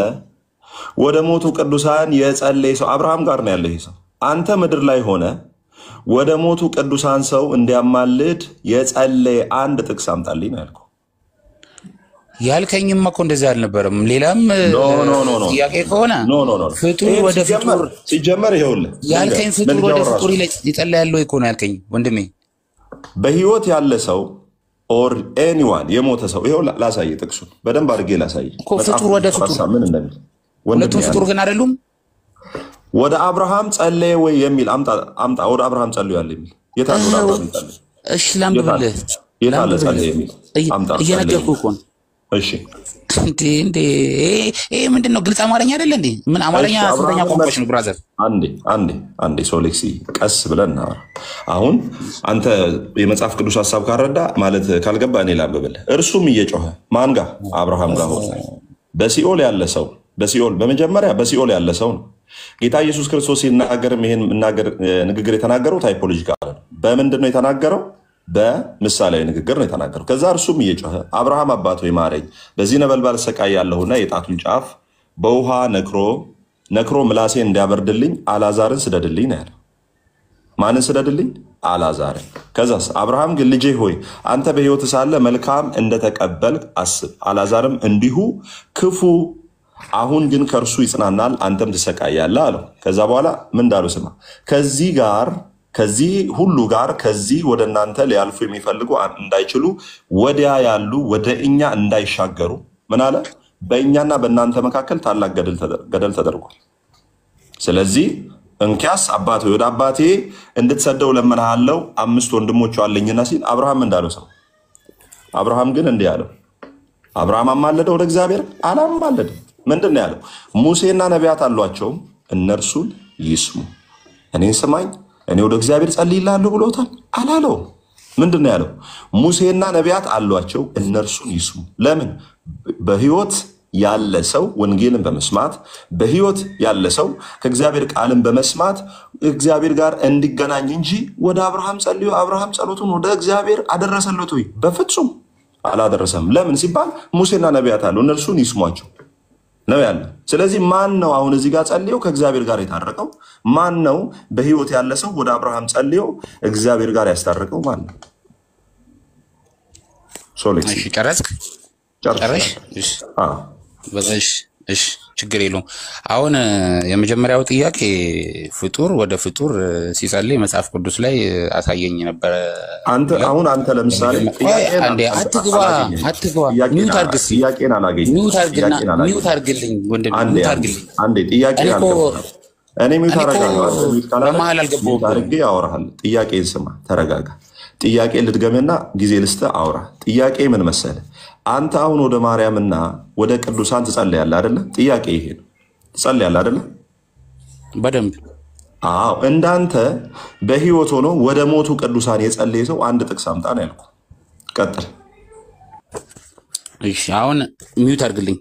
ወደ ሞቱ ቅዱሳን የጸለየ ሰው አብርሃም ጋር ነው ያለው ይሄ ሰው። አንተ ምድር ላይ ሆነ ወደ ሞቱ ቅዱሳን ሰው እንዲያማልድ የጸለየ አንድ ጥቅስ አምጣልኝ ነው ያልኩህ። ያልከኝማ እኮ እንደዚህ አልነበረም። ሌላም ጥያቄ ከሆነ ፍጡር ወደ ፍጡር ሲጀመር ይኸውልህ ያልከኝ ፍጡር ወደ ፍጡር ይጸልያል ወይ እኮ ነው ያልከኝ ወንድሜ። በህይወት ያለ ሰው ኦር ኤኒዋን የሞተ ሰው ይኸው ላሳይ፣ ጥቅሱን በደንብ አድርጌ ላሳይ እኮ ፍጡር ወደ ፍጡር ምን እንደሚል። ሁለቱም ፍጡር ግን አይደሉም። ወደ አብርሃም ጸለየ ወይ የሚል አምጣ። ወደ አብርሃም ጸልዩ ያለ የሚል የታለ? ወደ አብርሃም ጸለየ። እሺ ላምብልህ። የታለ ጸለየ የሚል አምጣ። እየነገርኩህ እኮ ነው። እሺ እንዴ ይሄ ምንድን ነው? ግልጽ አማርኛ አይደለ እንዴ? ምን አማርኛ ስንተኛ ቋንቋሽ ነው ብራዘር? አንዴ ሶሌክሲ ቀስ ብለን እናወራ። አሁን አንተ የመጽሐፍ ቅዱስ ሐሳብ ካረዳ ማለት ካልገባ እኔ ላንብብልህ። እርሱም እየጮኸ ማን ጋር? አብርሃም ጋር ሆነ። በሲኦል ያለ ሰው በመጀመሪያ በሲኦል ያለ ሰው ነው። ጌታ ኢየሱስ ክርስቶስ ሲናገርም ይሄን ንግግር የተናገረው ታይፖሎጂካል ነው። በምንድን ነው የተናገረው? በምሳሌያዊ ንግግር ነው የተናገረው። ከዛ እርሱም እየጮኸ አብርሃም አባት ሆይ ማረኝ፣ በዚህ ነበልባል እሰቃያለሁና የጣቱን ጫፍ በውሃ ነክሮ ምላሴን እንዲያበርድልኝ አልዓዛርን ስደድልኝ ነው ያለው። ማንን ስደድልኝ? አልዓዛርን። ከዛስ አብርሃም ግን ልጄ ሆይ አንተ በሕይወት ሳለ መልካም እንደተቀበልክ አስብ፣ አልዓዛርም እንዲሁ ክፉ። አሁን ግን ከእርሱ ይጽናናል፣ አንተም ትሰቃያለህ አለው። ከዛ በኋላ ምን እንዳሉ ስማ። ከዚህ ሁሉ ጋር ከዚህ ወደ እናንተ ሊያልፉ የሚፈልጉ እንዳይችሉ ወዲያ ያሉ ወደ እኛ እንዳይሻገሩ ምን አለ? በእኛና በእናንተ መካከል ታላቅ ገደል ተደርጓል። ስለዚህ እንኪያስ አባቴ ወደ አባቴ እንድትሰደው ለምንሃለው፣ 5 ወንድሞች አለኝና ሲል አብርሃም እንዳለው ሰው። አብርሃም ግን እንዲህ ያለው፣ አብርሃም አማለደ ወደ እግዚአብሔር? አላማለደም። ምንድን ነው ያለው? ሙሴና ነቢያት አሏቸው፣ እነርሱን ይስሙ። እኔን ስማኝ፣ እኔ ወደ እግዚአብሔር ጸልይልሃለሁ ብሎታል? አላለውም። ምንድን ነው ያለው? ሙሴና ነቢያት አሏቸው፣ እነርሱን ይስሙ። ለምን? በህይወት ያለ ሰው ወንጌልን በመስማት በህይወት ያለ ሰው ከእግዚአብሔር ቃልን በመስማት እግዚአብሔር ጋር እንዲገናኝ እንጂ ወደ አብርሃም ጸልዮ አብርሃም ጸሎቱን ወደ እግዚአብሔር አደረሰለት ወይ? በፍጹም አላደረሰም። ለምን ሲባል ሙሴና ነቢያት አሉ፣ እነርሱን ይስሟቸው ነው ያለ። ስለዚህ ማን ነው አሁን እዚህ ጋር ጸልዮ ከእግዚአብሔር ጋር የታረቀው? ማን ነው በህይወት ያለ ሰው ወደ አብርሃም ጸልዮ እግዚአብሔር ጋር ያስታረቀው? ማን ነው? ሶሌክስ ጨረስክ? እሺ ችግር የለውም። አሁን የመጀመሪያው ጥያቄ ፍጡር ወደ ፍጡር ሲጸልይ መጽሐፍ ቅዱስ ላይ አሳየኝ ነበረ። አንተ ለምሳሌ አትግባ ሚውት አድርግ፣ ጥያቄን አላገኝም። ሚውት አድርግልኝ ወንድም፣ ሚውት አድርግልኝ። እኔ ሚውት አደርጋለሁ። በመሀል አልገባሁም። አድርጌ አወራሃለሁ። ጥያቄን ስማ፣ ተረጋጋ። ጥያቄ ልድገምና ጊዜ ልስጥህ፣ አውራ። ጥያቄ ምን መሰለህ? አንተ አሁን ወደ ማርያምና ወደ ቅዱሳን ትጸልያለህ አይደለ? ጥያቄ ይሄ ነው። ትጸልያለህ አይደለ? በደንብ አዎ። እንዳንተ በህይወት ሆኖ ወደ ሞቱ ቅዱሳን የጸለየ ሰው አንድ ጥቅስ አምጣ ነው ያልኩህ። ቀጥል። እሺ አሁን ሚውት አድርግልኝ።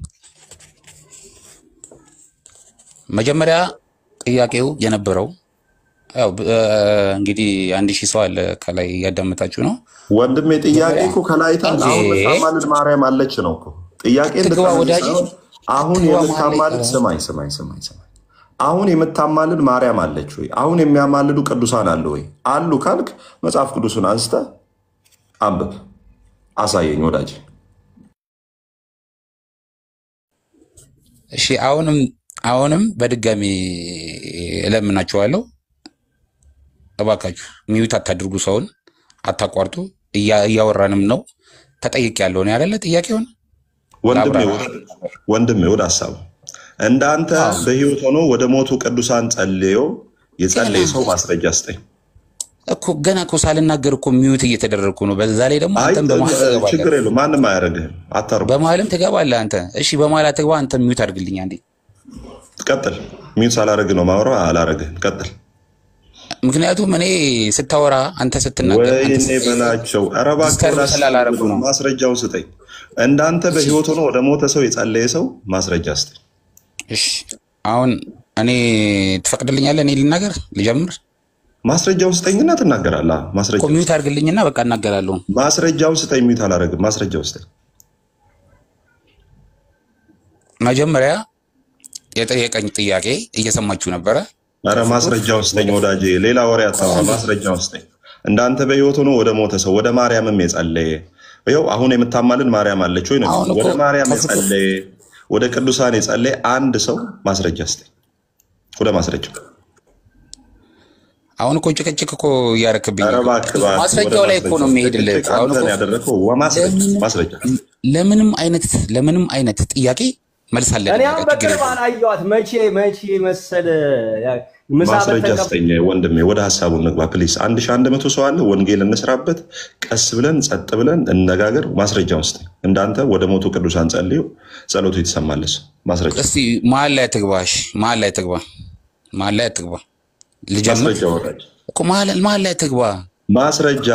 መጀመሪያ ጥያቄው የነበረው ያው እንግዲህ 1000 ሰው አለ ከላይ እያዳመጣችሁ ነው ወንድሜ። ጥያቄ እኮ ከላይ ታል አሁን የምታማልድ ማርያም አለች ነው እኮ ጥያቄ። አሁን የምታማልድ ስማኝ፣ አሁን የምታማልድ ማርያም አለች ወይ? አሁን የሚያማልዱ ቅዱሳን አሉ ወይ? አሉ ካልክ መጽሐፍ ቅዱስን አንስተህ አንብብ፣ አሳየኝ ወዳጅ። እሺ አሁንም በድጋሚ እለምናችኋለሁ፣ እባካችሁ ሚውት አታድርጉ፣ ሰውን አታቋርጡ። እያወራንም ነው። ተጠይቅ ያለው ነው ያለ ጥያቄውን ወንድሜ ወደ ሐሳቡ እንዳንተ በህይወት ሆኖ ወደ ሞቱ ቅዱሳን ጸልዮ የጸለየ ሰው ማስረጃ ስጠኝ እኮ ገና እኮ ሳልናገር እኮ ሚውት እየተደረግኩ ነው። በዛ ላይ ደግሞ አንተም በመሀል ትገባለህ። ችግር የለውም ማንም አያረግህም። አታርጉ። በመሀልም ትገባለህ አንተ። እሺ በመሀል አትግባ። አንተ ሚውት አድርግልኝ አንዴ። ቀጥል። ሚውት ሳላረግ ነው ማውራ አላረግህም። ቀጥል። ምክንያቱም እኔ ስታወራ አንተ ስትናገር ወይኔ በላቸው። ኧረ እባክህ ማስረጃውን ስጠኝ። እንዳንተ በህይወት ሆኖ ወደ ሞተ ሰው የጸለየ ሰው ማስረጃ ስጠኝ። እሺ አሁን እኔ ትፈቅድልኛለህ? እኔ ልናገር ልጀምር? ማስረጃውን ስጠኝና ትናገራለህ። ማስረጃው ሚውት አድርግልኝና በቃ እናገራለሁ። ማስረጃውን ስጠኝ። ሚውት አላረግም። ማስረጃውን ስጠኝ። መጀመሪያ የጠየቀኝ ጥያቄ እየሰማችሁ ነበረ። ኧረ ማስረጃውን ስጠኝ ወዳጄ፣ ሌላ ወሬ አታውራ። ማስረጃውን ስጠኝ። እንዳንተ በህይወት ሆኖ ወደ ሞተ ሰው ወደ ማርያምም የጸለየ ይኸው አሁን የምታማልን ማርያም አለች ወይ ነው? ወደ ማርያም የጸለየ ወደ ቅዱሳን የጸለየ አንድ ሰው ማስረጃ ስጠኝ። ወደ ማስረጃው አሁን እኮ ጭቅጭቅ እኮ እያረክብኝ ማስረጃው ላይ እኮ ነው የሚሄድልህ። አሁን እኮ ያደረከው ማስረጃ ለምንም አይነት ጥያቄ መልስ አለ። እኔ አሁን በቅርብ አላየኋት። መቼ መሰለ ማስረጃ ስጠኝ ወንድሜ። ወደ ሐሳቡ እንግባ ፕሊስ። 1100 ሰው አለ። ወንጌል እንስራበት። ቀስ ብለን ጸጥ ብለን እንነጋገር። ማስረጃውን ስጠኝ። እንዳንተ ወደ ሞቱ ቅዱሳን ጸልዩ ጸሎቱ ይተሰማለስ። ማስረጃ እስቲ መሀል ላይ ትግባሽ። መሀል ላይ ትግባ ልጀምር እኮ መሀል ላይ ትግባ። ማስረጃ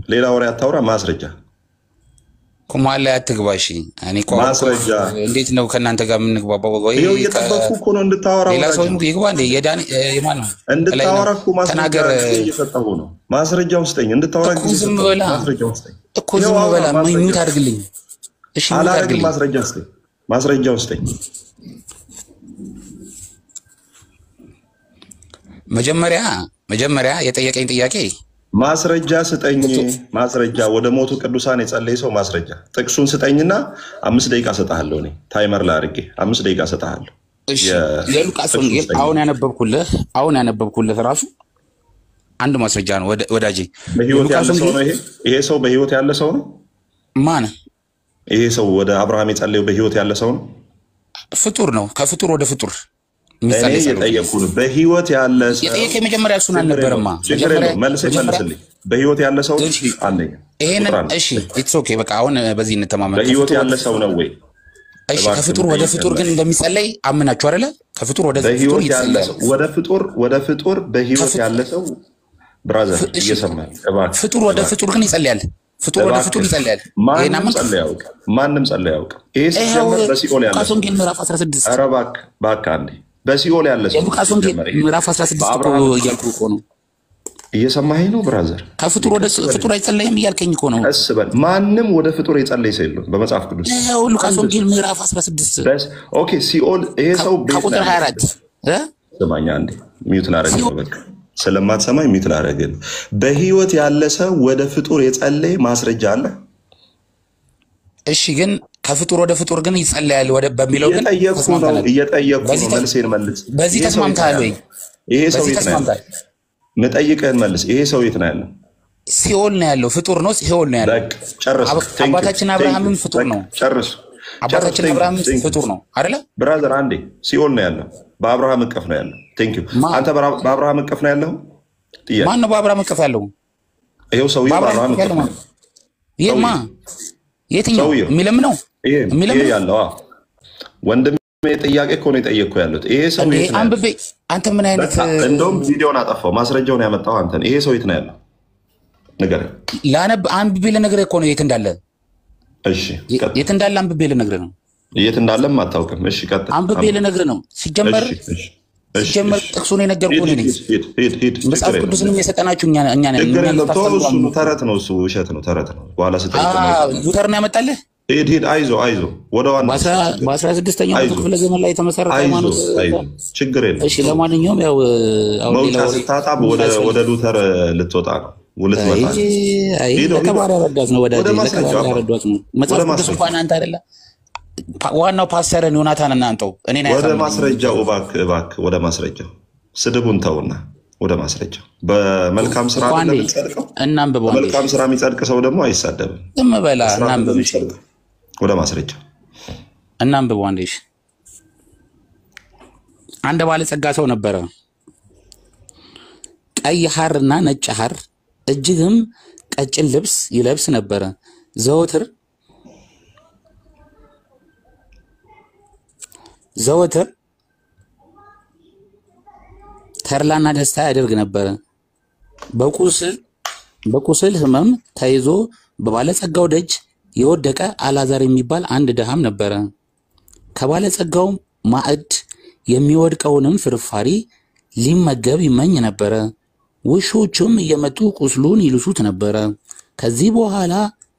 ሌላ ወሬ አታውራ። ማስረጃ እኮ መሀል ላይ አትግባ። እሺ እኔ እኮ ማስረጃ እንዴት ነው ከእናንተ ጋር የምንግባባው? ወይ እየጠበኩ እኮ ነው እንድታወራ። ሌላ ሰው ይግባ እንዴ? የማን ነው እንድታወራ እኮ ማስረጃ እየሰጠሁ ነው። ማስረጃው ስጠኝ። እንድታወራ ዝም በላ እኮ ዝም በላ። ሚውት አድርግልኝ። እሺ ሚውት አድርግልኝ። ማስረጃው ስጠኝ። መጀመሪያ የጠየቀኝ ጥያቄ ማስረጃ ስጠኝ። ማስረጃ ወደ ሞቱ ቅዱሳን የጸለየ ሰው ማስረጃ ጥቅሱን ስጠኝና 5 ደቂቃ ሰጣለሁ። እኔ ታይመር ላይ አድርጌ 5 ደቂቃ ሰጣለሁ። እሺ የሉቃስ ወንጌል አሁን ያነበብኩልህ ራሱ አንድ ማስረጃ ነው ወዳጄ። በህይወት ያለ ሰው ነው ይሄ ሰው በህይወት ያለ ሰው ነው። ማን ይሄ ሰው? ወደ አብርሃም የጸለየው በህይወት ያለ ሰው ነው። ፍጡር ነው። ከፍጡር ወደ ፍጡር እኔ የጠየኩህ በህይወት ያለ ሰው የጠየቀ መጀመሪያ እሱን አልነበረማ። መልስልኝ። በህይወት ያለ ሰው አንደኛ ይሄንን እሺ ኢትስ ኦኬ በቃ አሁን በዚህ እንተማመን። በህይወት ያለ ሰው ነው ወይ? እሺ ከፍጡር ወደ ፍጡር ግን እንደሚጸለይ አምናችሁ አይደለ? ከፍጡር ወደ ፍጡር ይጸለያል። ወደ ፍጡር በህይወት ያለ ሰው ብራዘር እየሰማኝ እባክህ። ፍጡር ወደ ፍጡር ግን ይጸለያል። ፍጡር ወደ ፍጡር ይጸለያል። ማንም ጸለየ ያውቃል። ይሄ ሲጀመር በሲኦል ያለ ሉቃስ ወንጌል ምዕራፍ 16 ኧረ እባክህ አንዴ በሲኦል ያለ ሰው ሉቃስ ወንጌል ምዕራፍ 16 እኮ እያልኩ እኮ ነው። እየሰማኸኝ ነው ብራዘር? ከፍጡር ወደ ፍጡር አይጸለይም እያልከኝ እኮ ነው። ቀስ በል። ማንም ወደ ፍጡር የጸለየ ሰው የለም በመጽሐፍ ቅዱስ። ሉቃስ ወንጌል ምዕራፍ 16 ኦኬ። ሲኦል ይሄ ሰው ከቁጥር 24 ሰማኛ አንዴ ሚውት ላደርግ ነው። በቃ ስለማትሰማኝ ሚውት ላደርግ ነው። በህይወት ያለ ሰው ወደ ፍጡር የጸለየ ማስረጃ አለ? እሺ ግን ከፍጡር ወደ ፍጡር ግን ይጸለያል በሚለው ግን እየጠየኩ ነው። መልሴን መልስ። በዚህ ተስማምተሃል ወይ? ይሄ ሰው የት ነው ያለው? መጠይቅህን መልስ። ይሄ ሰው የት ነው ያለው? ሲኦል ነው ያለው። ፍጡር ነው፣ ሲኦል ነው ያለው። ጨርስ። አባታችን አብርሃምም ፍጡር ነው። ጨርስ። አባታችን አብርሃም ፍጡር ነው አይደለ? ብራዘር አንዴ ሲኦል ነው ያለው። በአብርሃም እቅፍ ነው ያለው። ቴንክ ዩ። አንተ በአብርሃም እቅፍ ነው ያለው? ማን ነው በአብርሃም እቅፍ ያለው? ይሄው ሰውዬው በአብርሃም እቅፍ ነው። ይሄማ የትኛው የሚለምነው ያለው? ወንድሜ ጥያቄ እኮ ነው የጠየቅኩ ያሉት። ይሄ ሰው የት ነው? አንብቤ አንተ ምን አይነት እንደውም ቪዲዮን አጠፋው። ማስረጃውን ያመጣው አንተ ነህ። ይሄ ሰው የት ነው ያለው? ንገረኝ። አንብቤ ልነግርህ እኮ ነው የት እንዳለ። እሺ የት እንዳለ አንብቤ ልነግርህ ነው። የት እንዳለም አታውቅም። እሺ ቀጥል። አንብቤ ልነግርህ ነው። ሲጀመር ጥቅሱን የነገርኩህ እኔ ነኝ። መጽሐፍ ቅዱስንም የሰጠናችሁ እኛ ነን። ተረት ነው እሱ፣ ውሸት ነው፣ ተረት ነው። በኋላ ስጠይቅ ሉተር ነው ያመጣልህ። ሂድ። አይዞህ ወደ ዋና በ16ኛው ክፍለ ዘመን ላይ የተመሰረተ ሃይማኖት ችግር የለም። እሺ ለማንኛውም ያው መውጫ ስታጣ ወደ ሉተር ልትወጣ ነው። ለከባሪ ረዳት ነው ወዳጅ፣ ለከባሪ ረዳት ነው። መጽሐፍ ቅዱስ እንኳን አንተ አይደለ ዋናው ፓስተርን ዮናታን እናንተው እኔ ነኝ። ወደ ማስረጃው እባክህ ወደ ማስረጃው። ስድቡን ተውና ወደ ማስረጃው። በመልካም ስራ ለምንጸድቀው እናንብበው። በመልካም ስራ የሚጸድቅ ሰው ደግሞ አይሳደብም። ዝም በላ እናንብብ። ወደ ማስረጃው እናንብበው አንዴ። እሺ። አንድ ባለጸጋ ሰው ነበረ፣ ቀይ ሐርና ነጭ ሐር እጅግም ቀጭን ልብስ ይለብስ ነበረ። ዘወትር ተድላና ደስታ ያደርግ ነበረ። በቁስል ሕመም ተይዞ በባለጸጋው ደጅ የወደቀ አልዓዛር የሚባል አንድ ድሃም ነበረ። ከባለጸጋው ማዕድ የሚወድቀውንም ፍርፋሪ ሊመገብ ይመኝ ነበረ። ውሾቹም እየመጡ ቁስሉን ይልሱት ነበረ። ከዚህ በኋላ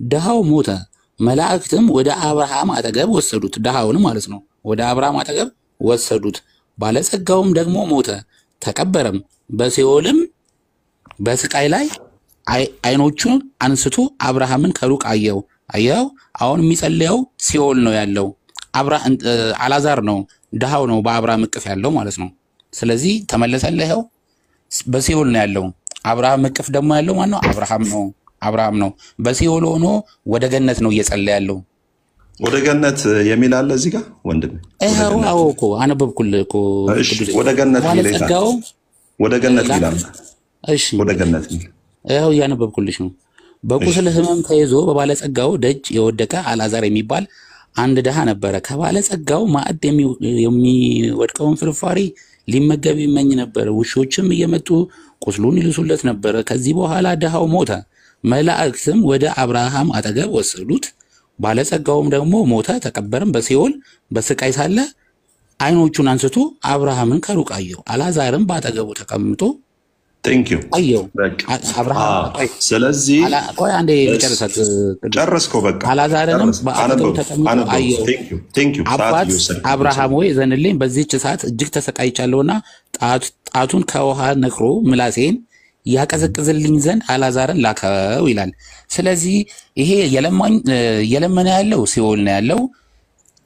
ድሃው ሞተ። መላእክትም ወደ አብርሃም አጠገብ ወሰዱት። ድሃውን ማለት ነው። ወደ አብርሃም አጠገብ ወሰዱት። ባለጸጋውም ደግሞ ሞተ፣ ተቀበረም። በሲኦልም በስቃይ ላይ አይኖቹን አንስቶ አብርሃምን ከሩቅ አየው። አሁን የሚጸልየው ሲኦል ነው ያለው። አልዓዛር ነው፣ ድሃው ነው በአብርሃም እቅፍ ያለው ማለት ነው። ስለዚህ ተመለሰልህ፣ በሲኦል ነው ያለው። አብርሃም እቅፍ ደግሞ ያለው ማን ነው? አብርሃም ነው። በሲኦል ሆኖ ወደ ገነት ነው እየጸለየ ያለው። ወደ ገነት የሚል አለ እዚህ ጋር ወንድም። አዎ እኮ አነበብኩልህ እኮ። እሺ ወደ ገነት ይላል። ወደ ገነት ይላል። እሺ ወደ ገነት ይላል። እያነበብኩልሽ ነው። በቁስል ሕመም ተይዞ በባለጸጋው ደጅ የወደቀ አልዓዛር የሚባል አንድ ድሃ ነበረ። ከባለጸጋው ማዕድ የሚወድቀውን ፍርፋሪ ሊመገብ ይመኝ ነበር። ውሾችም እየመጡ ቁስሉን ይልሱለት ነበር። ከዚህ በኋላ ድሃው ሞተ። መላእክትም ወደ አብርሃም አጠገብ ወሰዱት። ባለጸጋውም ደግሞ ሞተ፣ ተቀበረም። በሲኦል በስቃይ ሳለ አይኖቹን አንስቶ አብርሃምን ከሩቅ አየው። አልዓዛርም በአጠገቡ ተቀምጦ አየው። ስለዚህ ቆይ አንዴ ልጨርሳት። ጨረስከው? በቃ አልዓዛርንም በአጠገቡ ተቀምጦ አየው። አባት አብርሃም ሆይ ዘንልኝ፣ በዚህች ሰዓት እጅግ ተሰቃይቻለሁና ጣቱን ከውሃ ነክሮ ምላሴን ያቀዘቅዝልኝ ዘንድ አልዓዛርን ላከው ይላል። ስለዚህ ይሄ የለመነ ያለው ሲኦል ነው ያለው።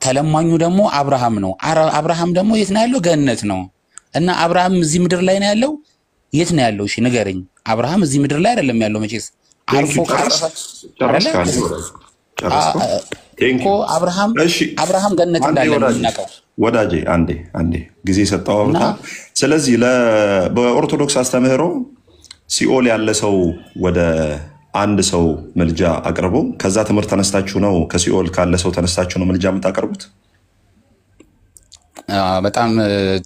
ተለማኙ ደግሞ አብርሃም ነው። አብርሃም ደግሞ የት ነው ያለው? ገነት ነው። እና አብርሃም እዚህ ምድር ላይ ነው ያለው? የት ነው ያለው? እሺ ንገረኝ። አብርሃም እዚህ ምድር ላይ አይደለም ያለው። መቼስ አልፎ እኮ አብርሃም ገነት እንዳለ ነው እናቀው። ወዳጄ አንዴ ጊዜ ሰጣው አውርታ። ስለዚህ በኦርቶዶክስ አስተምህሮ ሲኦል ያለ ሰው ወደ አንድ ሰው ምልጃ አቅርቦ ከዛ ትምህርት ተነስታችሁ ነው ከሲኦል ካለ ሰው ተነስታችሁ ነው ምልጃ የምታቀርቡት? በጣም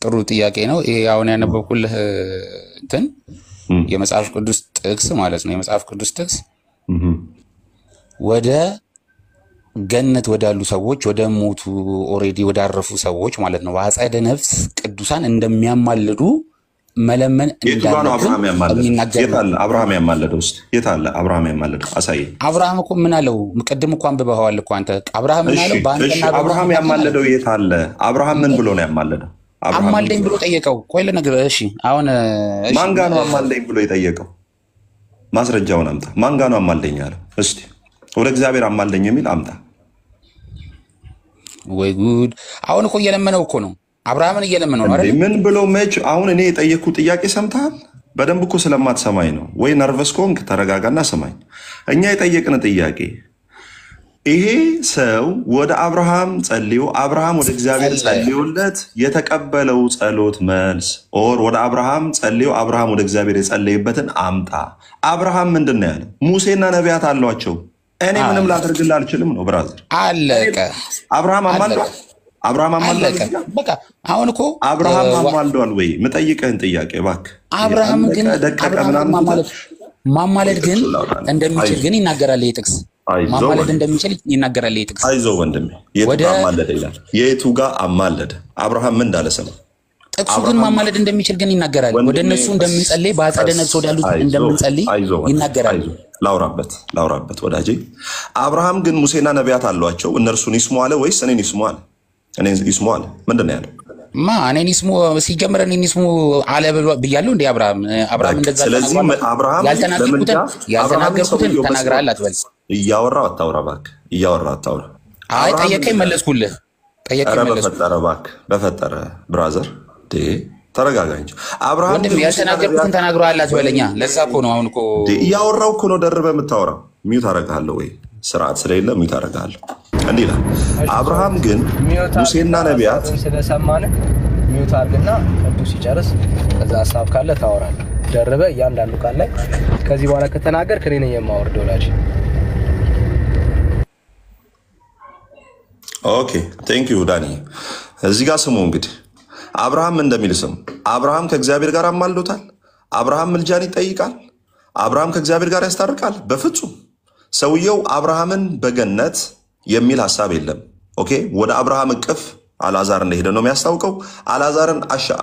ጥሩ ጥያቄ ነው። ይሄ አሁን ያነበብኩልህ እንትን የመጽሐፍ ቅዱስ ጥቅስ ማለት ነው። የመጽሐፍ ቅዱስ ጥቅስ ወደ ገነት ወዳሉ ሰዎች፣ ወደ ሞቱ ኦሬዲ ወዳረፉ ሰዎች ማለት ነው በአጸደ ነፍስ ቅዱሳን እንደሚያማልዱ መለመን አብርሃም ያማለደው ውስጥ የት አለ? አብርሃም ያማለደው አሳይ። አብርሃም እኮ ምን አለው? ቅድም እኮ አንብበዋል እኮ አንተ። አብርሃም ምን አለው? አብርሃም ያማለደው የት አለ? አብርሃም ምን ብሎ ነው ያማለደው? አማልደኝ ብሎ ጠየቀው። ቆይ ልነግርህ። እሺ አሁን ማን ጋር ነው አማልደኝ ብሎ የጠየቀው? ማስረጃውን አምጣ። ማን ጋር ነው አማልደኝ ያለው? እስቲ ወደ እግዚአብሔር አማልደኝ የሚል አምጣ። ወይ ጉድ! አሁን እኮ እየለመነው እኮ ነው። አብርሃምን እየለመነው ነው አይደል? ምን ብሎ መች? አሁን እኔ የጠየቅኩት ጥያቄ ሰምተሃል? በደንብ እኮ ስለማትሰማኝ ነው ወይ ነርቨስ ከሆንክ ተረጋጋና ስማኝ። እኛ የጠየቅን ጥያቄ ይሄ ሰው ወደ አብርሃም ጸልዮ አብርሃም ወደ እግዚአብሔር ጸልዮለት የተቀበለው ጸሎት መልስ ኦር ወደ አብርሃም ጸልዮ አብርሃም ወደ እግዚአብሔር የጸለየበትን አምጣ። አብርሃም ምንድን ነው ያለው? ሙሴና ነቢያት አሏቸው፣ እኔ ምንም ላደርግልህ አልችልም ነው። ብራዘር አለቀ። አብርሃም አማልዷል። አብርሃም አማልዷል። በቃ አሁን እኮ አብርሃም አማልዷል ወይ? የምጠይቅህን ጥያቄ እባክህ። አብርሃም ግን ማማለድ ግን እንደሚችል ግን ይናገራል ይህ ጥቅስ። ማማለድ እንደሚችል ይናገራል ይህ ጥቅስ። አይዞህ ወንድሜ። የቱ ጋር አማለደ ይላል? የቱ ጋር አማለደ? አብርሃም ምን እንዳለ ሰማ? ጥቅሱ ግን ማማለድ እንደሚችል ግን ይናገራል። ወደ እነሱ እንደምንጸልይ በአጸደ ነፍስ ወዳሉት እንደምንጸልይ ይናገራል። ላውራበት ወዳጄ። አብርሃም ግን ሙሴና ነቢያት አሏቸው፣ እነርሱን ይስሙ አለ ወይስ እኔን ይስሙ አለ? እኔን ይስሙ አለ። ምንድን ነው ያለው? እኔን ይስሙ ሲጀምር እኔን ይስሙ አለ ብያለሁ እንዴ? አብርሃም እንደዛ። ስለዚህ አብርሃም ያልተናገርኩትን ተናግረሃል አትበል። እያወራሁ አታውራ እባክህ፣ እያወራሁ አታውራ። አይ ጠየቀኝ መለስኩልህ። በፈጠረ እባክህ፣ በፈጠረ ብራዘር ተረጋጋ እንጂ። አብርሃም ወንድም ያልተናገርኩትን ተናግረሃል አትበለኛ። ለዛ እኮ ነው አሁን እኮ እያወራሁ እኮ ነው። ደርበህ የምታወራው ሚዩት አደርግሃለሁ ወይ? ስርዓት ስለሌለ ሚዩት አደርግሃለሁ። እንዲህ ይላል አብርሃም ግን ሙሴና ነቢያት ስለሰማን ሚውት አድርግና ቅዱስ ሲጨርስ ከዛ ሐሳብ ካለ ታወራለህ። ደርበ እያንዳንዱ ቃል ላይ ከዚህ በኋላ ከተናገር ከኔ ነኝ የማወርደው ላጅ። ኦኬ ቴንክ ዩ ዳኒ። እዚህ ጋር ስሙ እንግዲህ አብርሃም እንደሚል ስሙ። አብርሃም ከእግዚአብሔር ጋር አማልዶታል። አብርሃም ምልጃን ይጠይቃል። አብርሃም ከእግዚአብሔር ጋር ያስታርቃል። በፍጹም ሰውየው አብርሃምን በገነት የሚል ሐሳብ የለም። ኦኬ ወደ አብርሃም እቅፍ አልዓዛር እንደሄደ ነው የሚያስታውቀው። አልዓዛርን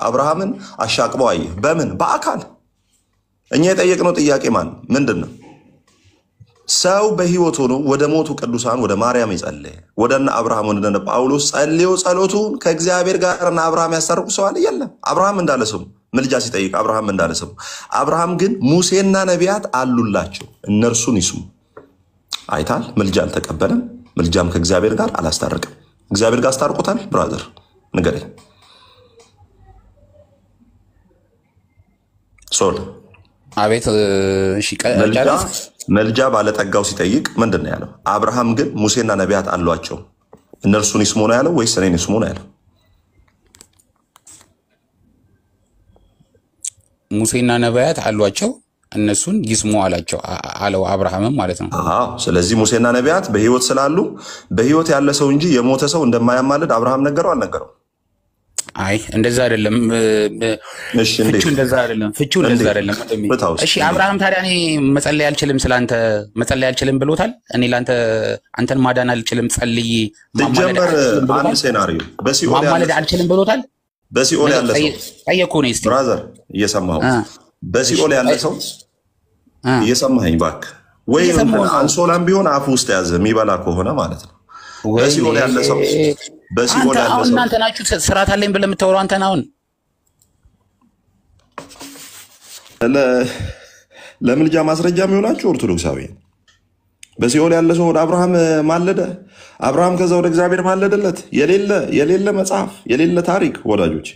አብርሃምን አሻቅበው አየ። በምን በአካል። እኛ የጠየቅነው ጥያቄ ምንድን ነው? ሰው በህይወት ሆኖ ወደ ሞቱ ቅዱሳን ወደ ማርያም ይጸልይ ወደነ አብርሃም ወደነ ጳውሎስ ጸልዮ ጸሎቱን ከእግዚአብሔር ጋርና አብርሃም ያስታርቁ ሰው አለ የለም። አብርሃም እንዳለ ስሙ ምልጃ ሲጠይቅ አብርሃም እንዳለ ስሙ። አብርሃም ግን ሙሴና ነቢያት አሉላቸው እነርሱን ይስሙ። አይታል ምልጃ አልተቀበለም። ምልጃም ከእግዚአብሔር ጋር አላስታረቀም። እግዚአብሔር ጋር አስታርቆታል? ብራዘር ንገረኝ። ሶል አቤት። እሺ መልጃ ባለጠጋው ሲጠይቅ ምንድን ነው ያለው? አብርሃም ግን ሙሴና ነቢያት አሏቸው እነርሱን ይስሙ ነው ያለው ወይስ እኔን ይስሙ ነው ያለው? ሙሴና ነቢያት አሏቸው እነሱን ይስሙ አላቸው አለው አብርሃምም ማለት ነው። ስለዚህ ሙሴና ነቢያት በህይወት ስላሉ በህይወት ያለ ሰው እንጂ የሞተ ሰው እንደማያማልድ አብርሃም ነገረው አልነገረው? አይ እንደዛ አይደለም። ፍቹ እንደዛ አይደለም። እሺ አብርሃም ታዲያ እኔ መጸለይ አልችልም ስላንተ መጸለይ አልችልም ብሎታል? እኔ ላንተ አንተን ማዳን አልችልም ጸልይ አንድ ሴናሪዮ ማማለድ አልችልም ብሎታል? በሲኦል ያለ ሰው ጠየቅኩህ ነው። እስቲ ብራዘር እየሰማኸው በሲኦል ያለ ሰው እየሰማኸኝ እባክህ ወይ አንሶላም ቢሆን አፍ ውስጥ ያዘ የሚበላ ከሆነ ማለት ነው። በሲኦል ያለ ሰው በሲኦል ያለ ሰው እናንተ ናችሁ ስርዓት አለኝ ብለህ የምታወራው አንተ ነህ። አሁን ለምልጃ ማስረጃ የሚሆናችሁ ኦርቶዶክሳውያን በሲኦል ያለ ሰው ወደ አብርሃም ማለደ። አብርሃም ከዛ ወደ እግዚአብሔር ማለደለት። የሌለ መጽሐፍ የሌለ ታሪክ ወዳጆች